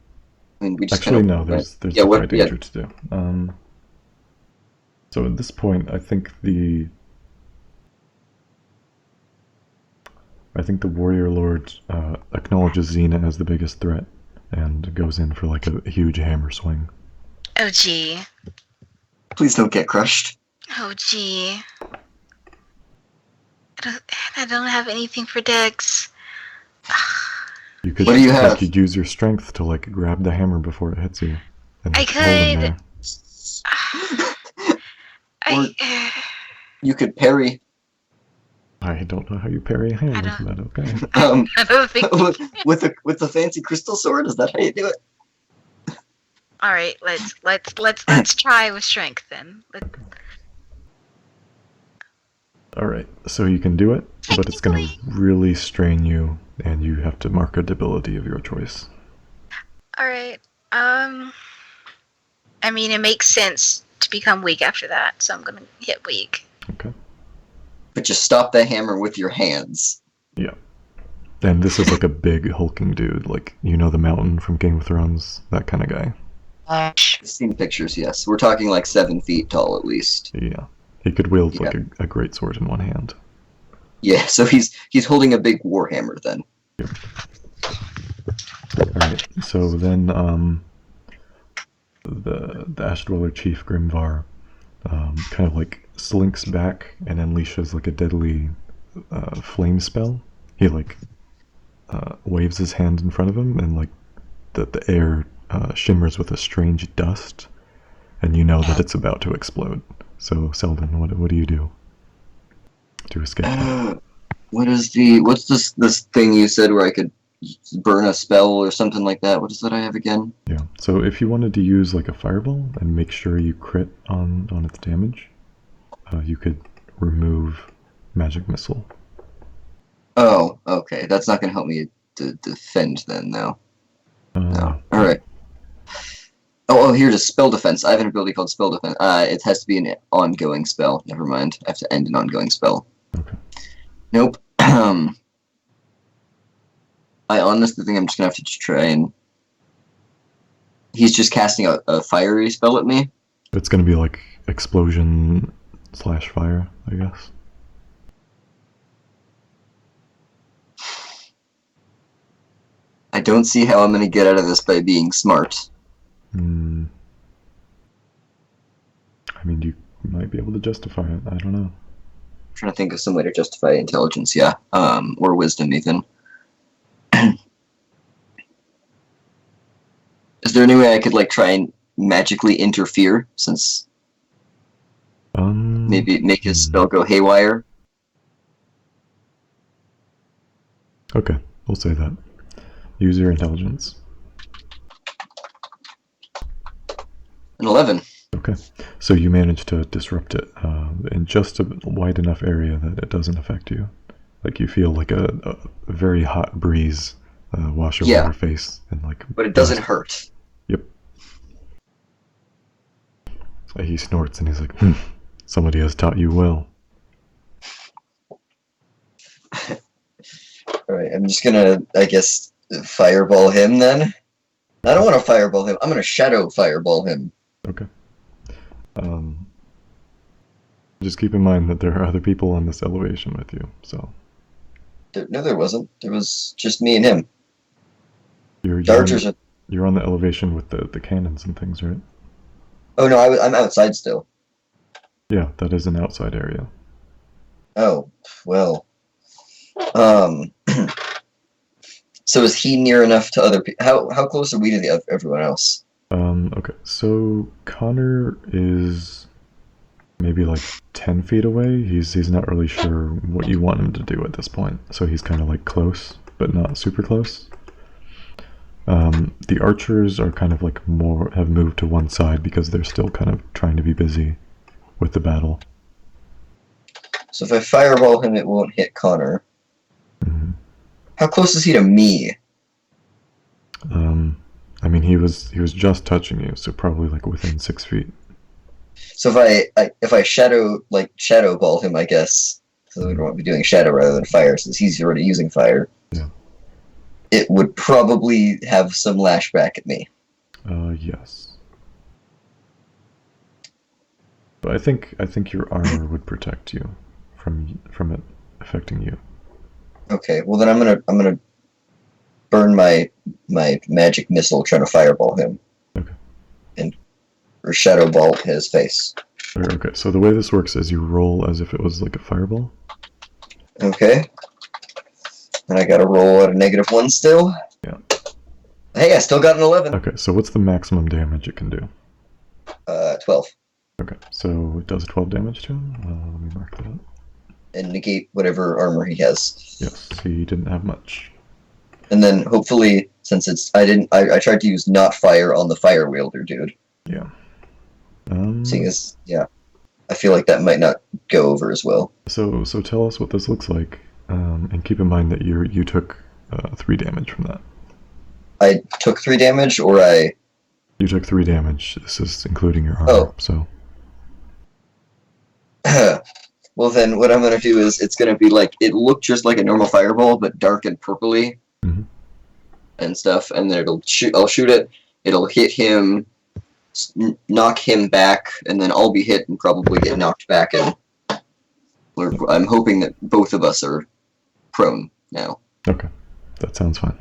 I mean, we just Actually, kind no. of There's yeah. the What? Yeah. fighting to do. So at this point, I think the warrior lord acknowledges Xena as the biggest threat and goes in for like a huge hammer swing. Oh gee. Please don't get crushed. Oh gee. I don't have anything for Dex. You could What do you have? you'd use your strength to like grab the hammer before it hits you. And I like, hold him could. there. You could parry. I don't know how you parry a hammer, don't- but okay. I don't think. With the fancy crystal sword. Is that how you do it? All right, let's try with strength then. All right, so you can do it, but it's gonna Technically. really strain you, and you have to mark a debility of your choice. All right. I mean, it makes sense to become weak after that, so I'm gonna hit weak. Okay. But just stop the hammer with your hands. Yeah. And this is like a big hulking dude, like you know the mountain from Game of Thrones, that kind of guy. I've seen pictures. Yes, we're talking like 7 feet tall at least. Yeah. He could wield Yeah. like a great sword in one hand. Yeah. So he's holding a big war hammer then. Alright, so then the Ash Dweller Chief Grimvar kind of like slinks back and unleashes like a deadly flame spell. He like waves his hand in front of him, and like the air shimmers with a strange dust, and you know that it's about to explode. So Selden, what do you do to escape that? What's this thing you said where I could burn a spell or something like that? What is that I have again? Yeah, so if you wanted to use like a fireball and make sure you crit on its damage, you could remove magic missile. Oh, okay. That's not gonna help me to defend then, though. No. All right. Oh, here's a spell defense. I have an ability called spell defense. It has to be an ongoing spell. Never mind. I have to end an ongoing spell. Okay. Nope. I honestly think I'm just gonna have to try and. He's just casting a fiery spell at me. It's gonna be like explosion / fire, I guess. I don't see how I'm gonna get out of this by being smart. I mean, you might be able to justify it. I don't know. I'm trying to think of some way to justify intelligence, yeah. Or wisdom, even. Is there any way I could, like, try and magically interfere, since maybe make his spell go haywire? Okay, we'll say that. Use your intelligence. An 11. Okay, so you manage to disrupt it in just a wide enough area that it doesn't affect you. Like you feel like a very hot breeze wash over your face, and like. But it doesn't hurt. Yep. He snorts and he's like, somebody has taught you well. Alright, I'm just gonna, I guess, fireball him then. I don't want to fireball him. I'm gonna shadow fireball him. Okay. Just keep in mind that there are other people on this elevation with you, so. No, there wasn't. There was just me and him. You're on the elevation with the cannons and things, right? Oh no, I'm outside still. Yeah, that is an outside area. Oh, well. So is he near enough to other people? How close are we to everyone else? Okay, so Connor is maybe like 10 feet away. He's not really sure what you want him to do at this point, so he's kind of like close, but not super close. The archers are kind of like have moved to one side because they're still kind of trying to be busy with the battle. So if I fireball him, it won't hit Connor. Mm-hmm. How close is he to me? I mean, he was just touching you, so probably like within 6 feet. So if I shadow ball him, I guess, because we don't want to be doing shadow rather than fire, since he's already using fire. Yeah. It would probably have some lashback at me. Yes. But I think your armor would protect you from it affecting you. Okay, well then I'm gonna burn my magic missile trying to fireball him. Okay. Or shadow ball his face. Okay, so the way this works is you roll as if it was like a fireball. Okay. And I gotta roll at a -1 still. Yeah. Hey, I still got an 11. Okay, so what's the maximum damage it can do? 12. Okay, so it does 12 damage to him. Let me mark that. And negate whatever armor he has. Yes, he didn't have much. And then hopefully, since I tried to use not fire on the fire wielder dude. Yeah. Seeing as, yeah, I feel like that might not go over as well. So tell us what this looks like, and keep in mind that you took 3 damage from that. I took 3 damage, or You took 3 damage. This is including your armor. Oh. So. Well, then what I'm gonna do is it's gonna be like it looked just like a normal fireball, but dark and purpley, and stuff. And then I'll shoot it. It'll hit him, knock him back, and then I'll be hit and probably get knocked back. And I'm hoping that both of us are prone now. Okay, that sounds fine.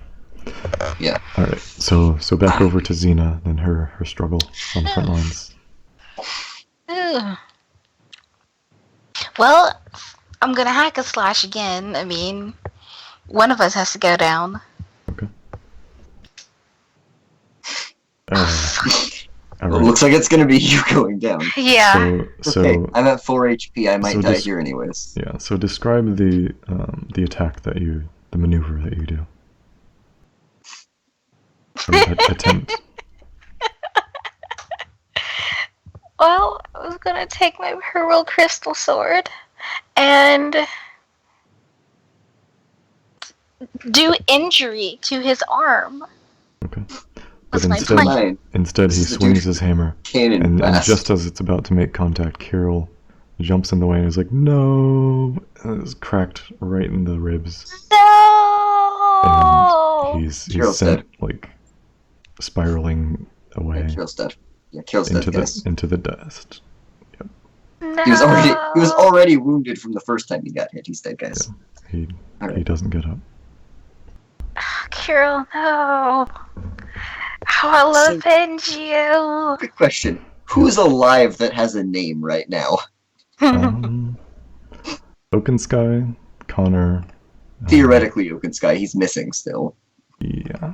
Yeah. All right. So back over to Xena and her struggle on the front lines. Ugh. Well, I'm gonna hack and slash again. I mean, one of us has to go down. Okay. All right. It looks like it's gonna be you going down. Yeah. So okay, I'm at 4 HP. I might die just, here anyways. Yeah. So describe the attack the maneuver that you do. Attempt. Well, I was gonna take my Hurl Crystal Sword and do injury to his arm. Okay. That's But my plan. instead he swings his hammer, and just as it's about to make contact, Kirill jumps in the way and is like, "No!" And it's cracked right in the ribs. No! And he's Kirill's sent dead. like spiraling away Kirill's dead. Yeah, Kirill's dead, guys. into the dust. No! He was already wounded from the first time he got hit. He's dead, guys. Yeah. Alright. He doesn't get up. Kirill, no! How I will avenge you! Good question. Who's alive that has a name right now? Oaken Sky, Connor. Theoretically, Oaken Sky. He's missing still. Yeah.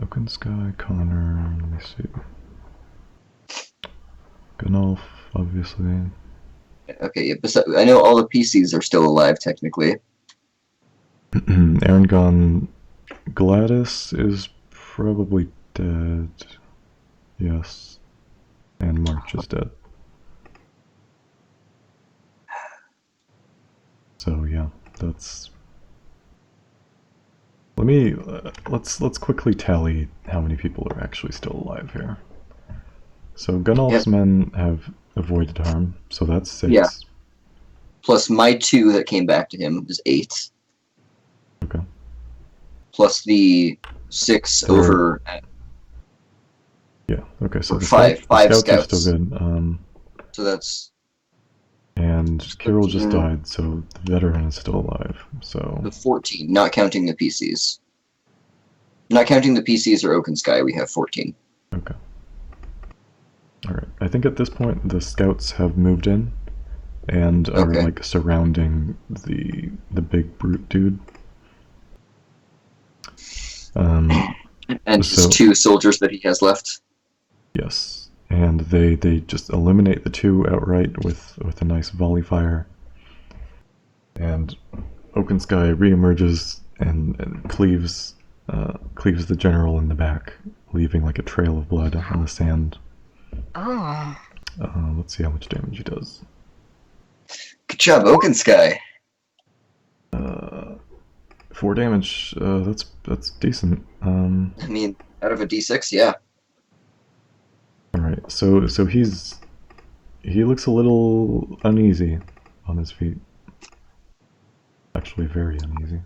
Oaken Sky, Connor. Let me see. Gunolf, obviously. Okay, I know all the PCs are still alive, technically. Erangel Gladys is probably dead. Yes. And March is dead. So yeah, that's. Let's quickly tally how many people are actually still alive here. So Gunolf's men have avoided harm, so that's 6. Yeah. Plus my 2 that came back to him is 8. Okay. Plus the 6 over at... Yeah, okay, so the five scouts are scouts. still good. So that's... And Kirill just died, so the veteran is still alive, so... The 14, not counting the PCs. Not counting the PCs or Oaken Sky, we have 14. Okay. Alright, I think at this point the scouts have moved in, and are Okay. like surrounding the big brute dude. And his So- 2 soldiers that he has left. Yes, and they just eliminate the 2 outright with a nice volley fire. And Oaken Sky reemerges and cleaves the general in the back, leaving like a trail of blood on the sand. Oh. Let's see how much damage he does. Good job, Oaken Sky. 4 damage. That's decent. I mean, out of a D6, yeah. All right. So he looks a little uneasy on his feet. Actually, very uneasy.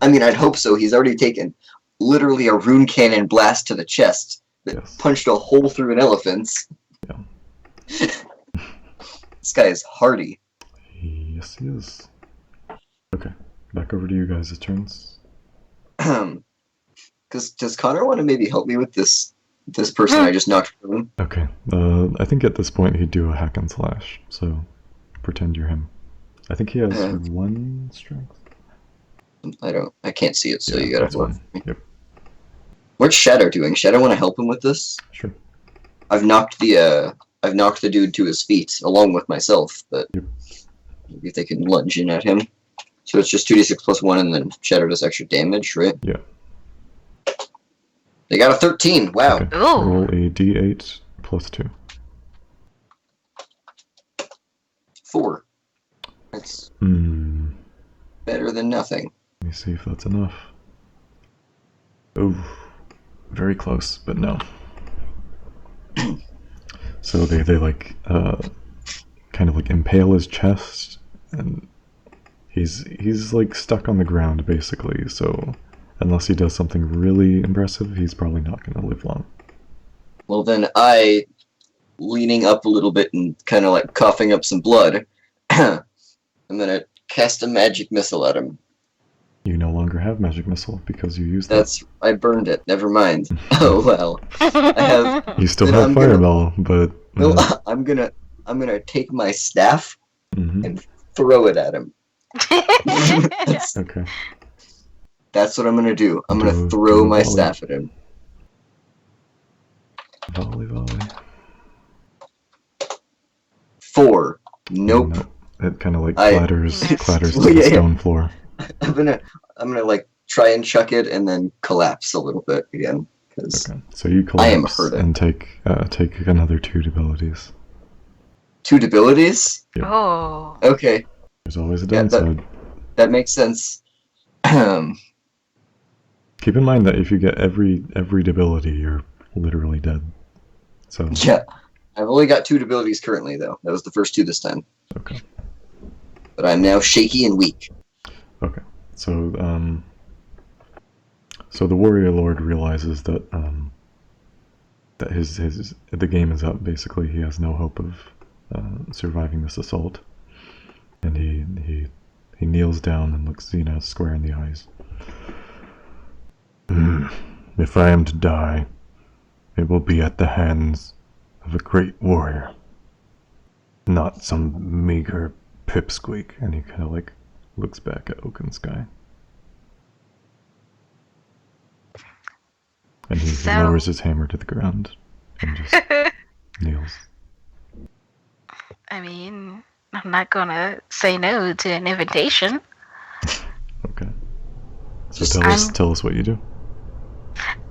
I mean, I'd hope so. He's already taken literally a rune cannon blast to the chest that Yes. punched a hole through an elephant's. Yeah. This guy is hardy. Yes, he is. Okay. Back over to you guys' turns. Does Connor want to maybe help me with this person I just knocked prone? Okay. I think at this point he'd do a hack and slash. So pretend you're him. I think he has 1 strength. I can't see it, so Yeah, you gotta that's help fine. me. Yep. What's Shadow doing? Shadow want to help him with this? Sure. I've knocked the dude to his feet along with myself, but Yep. maybe if they can lunge in at him. So it's just 2d6 plus 1, and then Shadow does extra damage, right? Yeah. They got a 13. Wow. Okay. Ooh. Roll a d8 plus 2. 4. That's Hmm. better than nothing. Let me see if that's enough. Oh, very close, but no. So they like kind of like impale his chest, and he's like stuck on the ground basically. So unless he does something really impressive, he's probably not going to live long. Well, then I, leaning up a little bit and kind of like coughing up some blood, I'm gonna cast a magic missile at him. You no longer have magic missile because you used I burned it. Never mind. Oh well. it. You still then have I'm gonna- fireball, but No, I'm gonna take my staff mhm. and throw it at him. Okay. That's what I'm gonna do. I'm gonna Do throw a my volley. staff at him. Volley. 4. Nope. No, it kind of like I- clatters to Well, the yeah. stone floor. I'm gonna like try and chuck it and then collapse a little bit again because Okay. So you I am collapse hurting. and take another 2 debilities. 2 debilities. Oh. Okay, There's always a Yeah, downside. that makes sense. Keep in mind that if you get every debility, you're literally dead. So Yeah, I've only got 2 debilities currently though. That was the first 2 this time. okay. But I'm now shaky and weak. Okay. So so the warrior lord realizes that that the game is up. Basically, he has no hope of surviving this assault, and he kneels down and looks Xena square in the eyes. If I am to die, it will be at the hands of a great warrior, not some meager pipsqueak. And he kind of like looks back at Oaken Sky. And he So- lowers his hammer to the ground and just kneels. I mean, I'm not gonna say no to an invitation. Okay. So Just- tell us what you do.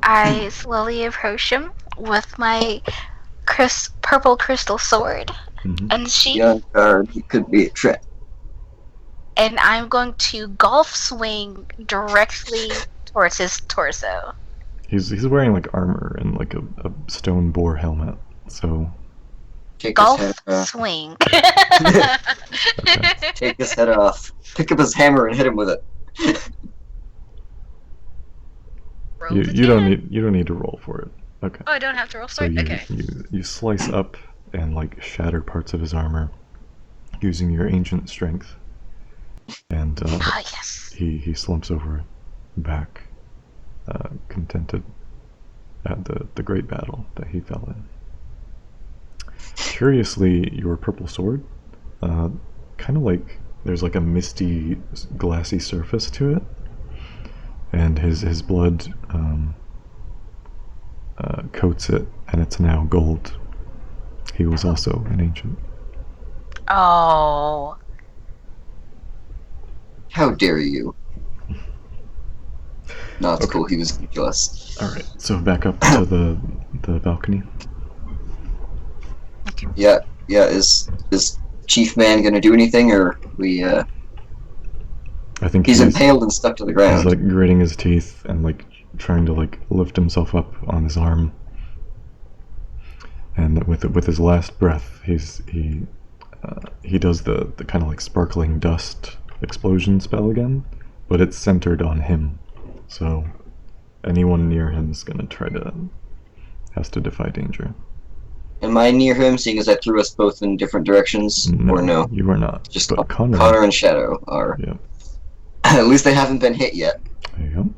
I slowly approach him with my purple crystal sword Mhm. and sheath, Young guard, he could be a threat. and I'm going to golf swing directly towards his torso. He's wearing like armor and like a stone boar helmet. So Take Golf his head off. swing. Take his head off. Pick up his hammer and hit him with it. Roll the you don't 10. need to roll for it. Okay. Oh, I don't have to roll So sword. you, Okay. you slice up and like shatter parts of his armor using your ancient strength, and Ah, yes. he slumps over back, contented at the great battle that he fell in. Curiously, your purple sword kind of like there's like a misty, glassy surface to it, and his blood coats it, and it's now gold. He was also an ancient. Oh. How dare you? No, it's Okay. cool. He was ridiculous. All right, so back up to the balcony. Yeah. Is Chief Man gonna do anything, or we? I think He's impaled and stuck to the ground. He's like gritting his teeth and like trying to like lift himself up on his arm. And with his last breath, he does the kind of like sparkling dust explosion spell again, but it's centered on him. So anyone near him is gonna has to defy danger. Am I near him, seeing as I threw us both in different directions, or no? You are not. Just but Connor and Shadow are. Yeah. At least they haven't been hit yet. There you go.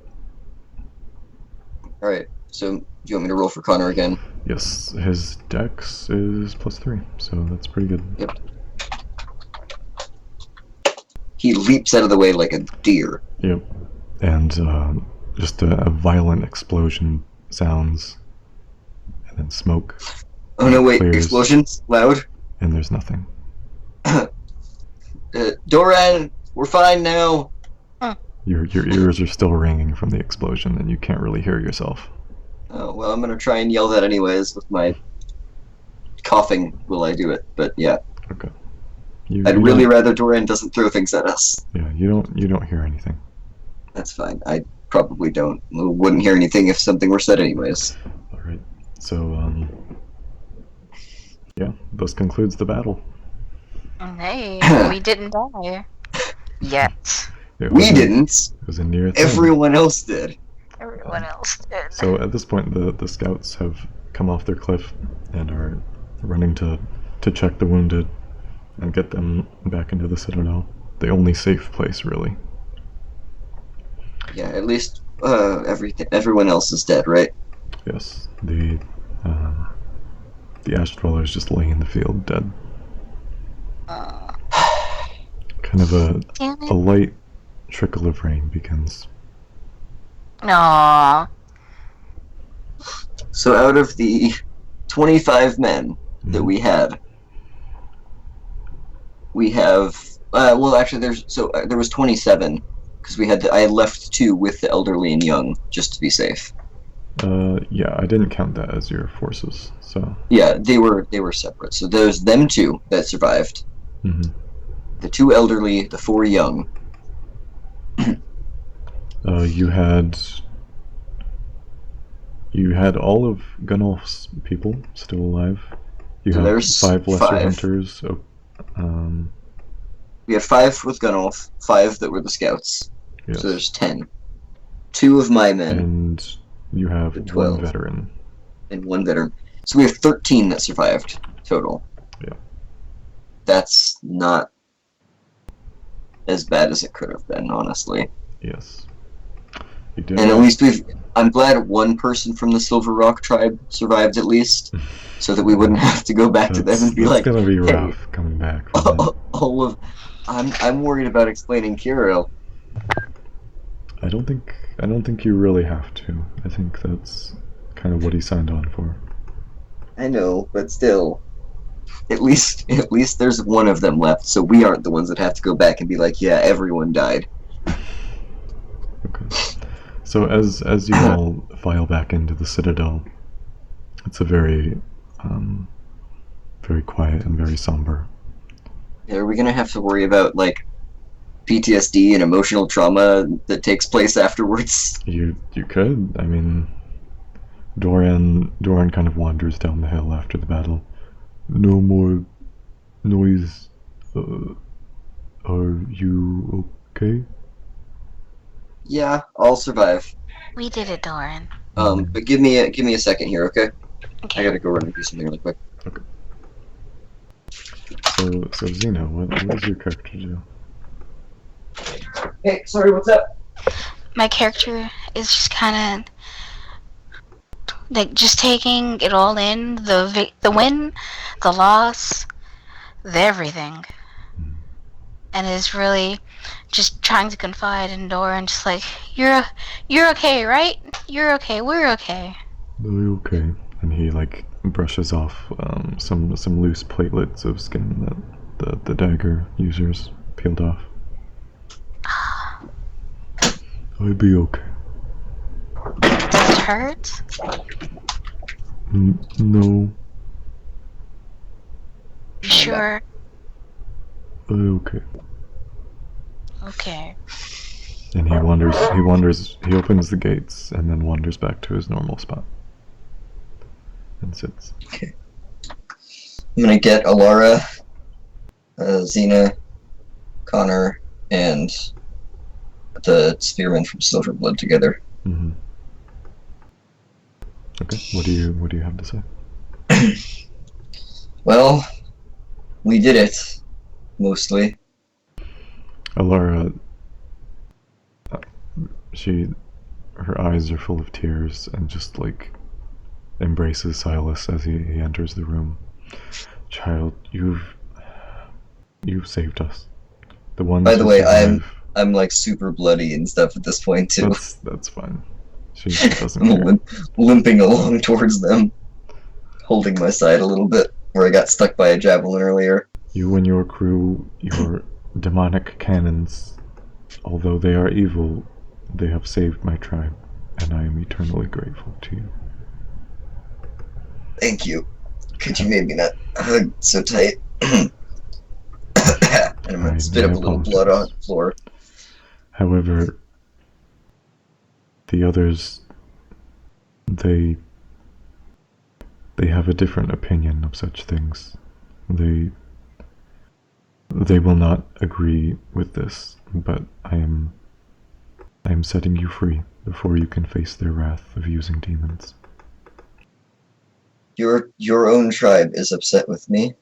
Alright, so do you want me to roll for Connor again? Yes, his dex is +3, so that's pretty good. Yep. He leaps out of the way like a deer. Yep. And just a violent explosion sounds, and then smoke. Oh no, wait, Clears. explosions? Loud? And there's nothing. Doran, we're fine now. Your ears are still ringing from the explosion, and you can't really hear yourself. Oh, well, I'm gonna try and yell that anyways with my coughing while I do it, but yeah. Okay. I'd really rather Doran doesn't throw things at us. Yeah, you don't hear anything. That's fine. I probably wouldn't hear anything if something were said anyways. All right. So yeah, this concludes the battle. Hey, we didn't die. Yet. We didn't. It was a near thing. Everyone else did. Everyone else did. So at this point, the scouts have come off their cliff and are running to check the wounded and get them back into the Citadel. The only safe place, really. Yeah, at least everyone else is dead, right? Yes, the Ash Dwellers just laying in the field, dead. Kind of a light trickle of rain begins. Aww. So out of the 25 men that we have, well, actually, there was 27 because I had left 2 with the elderly and young just to be safe. Yeah, I didn't count that as your forces, so. Yeah, they were separate. So there's them 2 that survived. Mm-hmm. The 2 elderly, the 4 young. You had all of Gunnulf's people still alive. You So have there's 5 lesser 5. hunters. We had 5 with Gunnulf, 5 that were the scouts. Yes. So there's 10. 2 of my men And you have 12. 1 veteran. and 1 veteran. So we have 13 that survived total. Yeah. That's not as bad as it could have been, honestly. Yes. You did. And at least I'm glad 1 person from the Silver Rock tribe survived at least, so that we wouldn't have to go back to them and be that's like, gonna be hey, rough coming back from that. all of. I'm worried about explaining Kirill. I don't think you really have to. I think that's kind of what he signed on for. I know, but still, at least there's 1 of them left, so we aren't the ones that have to go back and be like, yeah, everyone died. Okay. So as you all file back into the Citadel, it's a very quiet and very somber. Are we gonna have to worry about like PTSD and emotional trauma that takes place afterwards? You could. I mean, Doran kind of wanders down the hill after the battle. No more noise. Are you okay? Yeah, I'll survive. We did it, Doran. But give me a second here, okay? Okay. I gotta go run and do something really quick. Okay. So Zeno, what does your character do? Hey, sorry, what's up? My character is just kind of like just taking it all in, the win, the loss, the everything. and is really just trying to confide in Dora and just like, you're okay, right? You're okay. We're okay. Are okay? And he like brushes off some loose platelets of skin that the dagger users peeled off. I'll be okay. Does it hurt? No, You sure? okay. Okay. And he opens the gates and then wanders back to his normal spot. And sits. Okay. I'm gonna get Alara, Xena, Connor, and the spearman from Silverblood together. Mm-hmm. Okay, what do you have to say? Well, we did it, mostly. Alara, her eyes are full of tears and just like embraces Silas as he enters the room. Child, you've saved us. The ones By the who way, survive, I'm like super bloody and stuff at this point too. that's fine. She doesn't I'm care. limping along towards them, holding my side a little bit where I got stuck by a javelin earlier. You and your crew, your demonic cannons, although they are evil, they have saved my tribe, and I am eternally grateful to you. Thank you. Could you maybe not hug so tight? And I'm gonna spit up a little blood on the floor. However, the others, they have a different opinion of such things. They will not agree with this, but I am setting you free before you can face their wrath of using demons. Your own tribe is upset with me.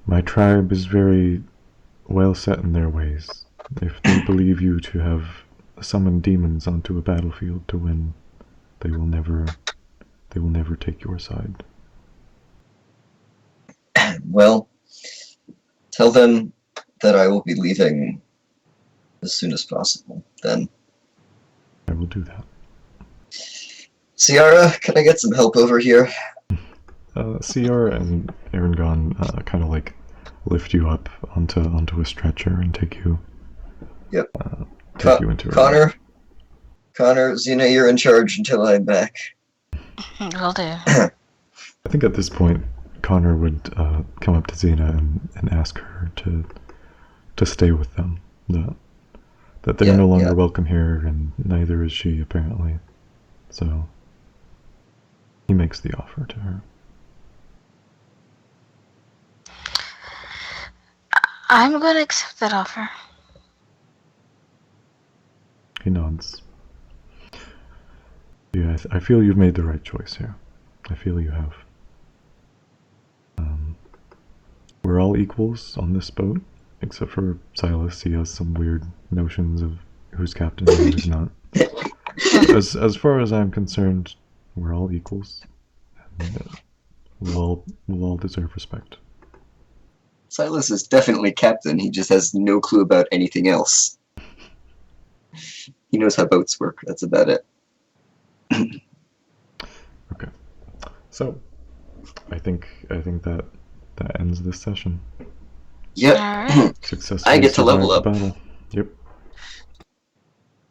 My tribe is very well set in their ways. If they believe you to have summoned demons onto a battlefield to win, they will never take your side. Well, tell them that I will be leaving as soon as possible, then. I will do that. Ciara, can I get some help over here? Ciara and Erangron kind of like lift you up onto a stretcher and take you. Yep. Take you into Connor, Xena, you're in charge until I'm back. Will do. I think at this point, Connor would come up to Xena and ask her to stay with them. That they're no longer welcome here, and neither is she apparently. So he makes the offer to her. I'm going to accept that offer. He nods. Yeah, I feel you've made the right choice here. I feel you have. We're all equals on this boat, except for Silas. He has some weird notions of who's captain and who's not. As far as I'm concerned, we're all equals, and we'll all deserve respect. Silas is definitely captain. He just has no clue about anything else. He knows how boats work. That's about it. Okay. So, I think that ends this session. Yep. Alright. Successfully I get to level survived up. the battle.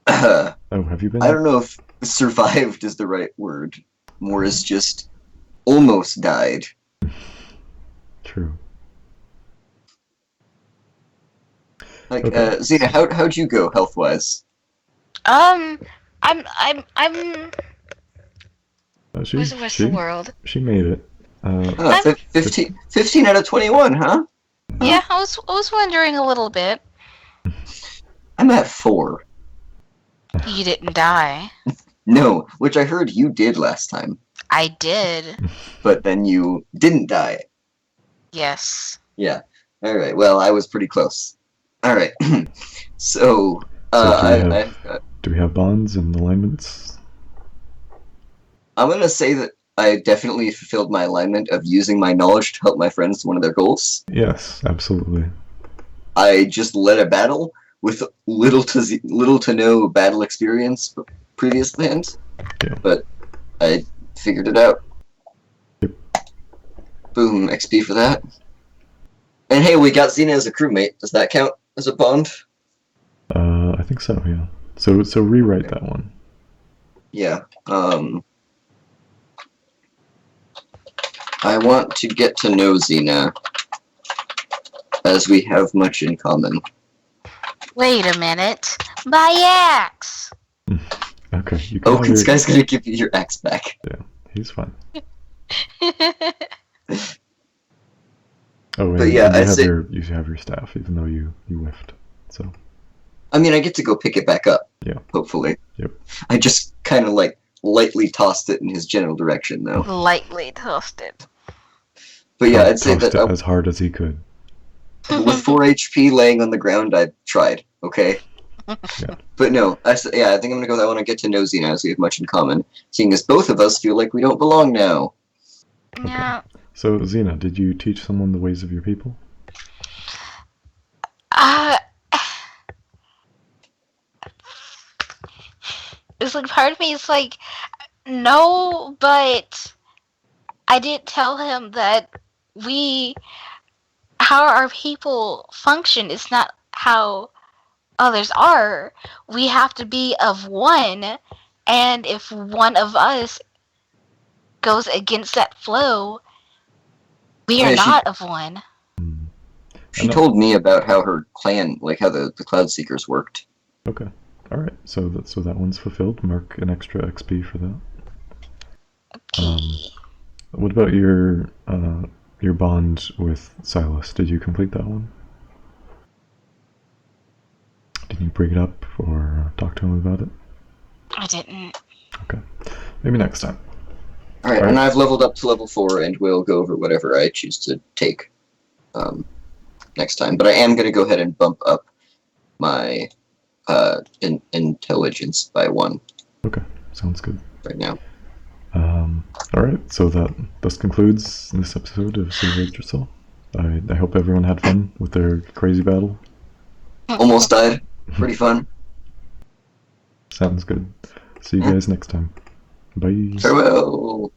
Yep. Oh, have you been? I don't know if survived is the right word. More is just almost died. True. Like, Okay. Xena, how'd you go health wise? I'm She what's the world? she made it. 15 out of 21, huh? Yeah, I was wondering a little bit. I'm at 4. You didn't die. No, which I heard you did last time. I did. But then you didn't die. Yes. Yeah. Alright, well, I was pretty close. Alright. So, do we have bonds and alignments? I'm gonna say that I definitely fulfilled my alignment of using my knowledge to help my friends to one of their goals. Yes, absolutely. I just led a battle with little to no battle experience previously, Yeah. but I figured it out. Yep. Boom, XP for that. And hey, we got Xena as a crewmate. Does that count as a bond? I think so. Yeah. So rewrite that one. Yeah. I want to get to know Xena, as we have much in common. Wait a minute. My axe! Okay. You can Oh, have this your. guy's gonna give you your axe back. Yeah, he's fine. Oh, But and, yeah, and you I'd have say- your staff, even though you whiffed. So I mean, I get to go pick it back up. Yeah. Hopefully. Yep. I just kind of like lightly tossed it in his general direction, though. Lightly toasted. But yeah, I'd say tossed that it as hard as he could. with 4 HP laying on the ground, I tried. Okay. Yeah. But no, I think I'm gonna go. I want to get to know Xena, as we have much in common, seeing as both of us feel like we don't belong now. Yeah. So Xena, did you teach someone the ways of your people? It's like part of me is like, no, but I did tell him that how our people function is not how others are. We have to be of one, and if one of us goes against that flow, we are Yeah, not of one. She told me about how her clan, like how the Cloud Seekers worked. Okay. All right. So that one's fulfilled. Mark an extra XP for that. Okay. What about your bond with Silas? Did you complete that one? Did you bring it up or talk to him about it? I didn't. Okay. Maybe next time. Alright, Alright. and I've leveled up to level 4, and we'll go over whatever I choose to take next time. But I am going to go ahead and bump up my intelligence by 1 Okay. Sounds good. right now. All right. So this concludes this episode of Yggdrasil. I hope everyone had fun with their crazy battle. Almost died. Pretty fun. Sounds good. See you guys next time. Bye. Farewell.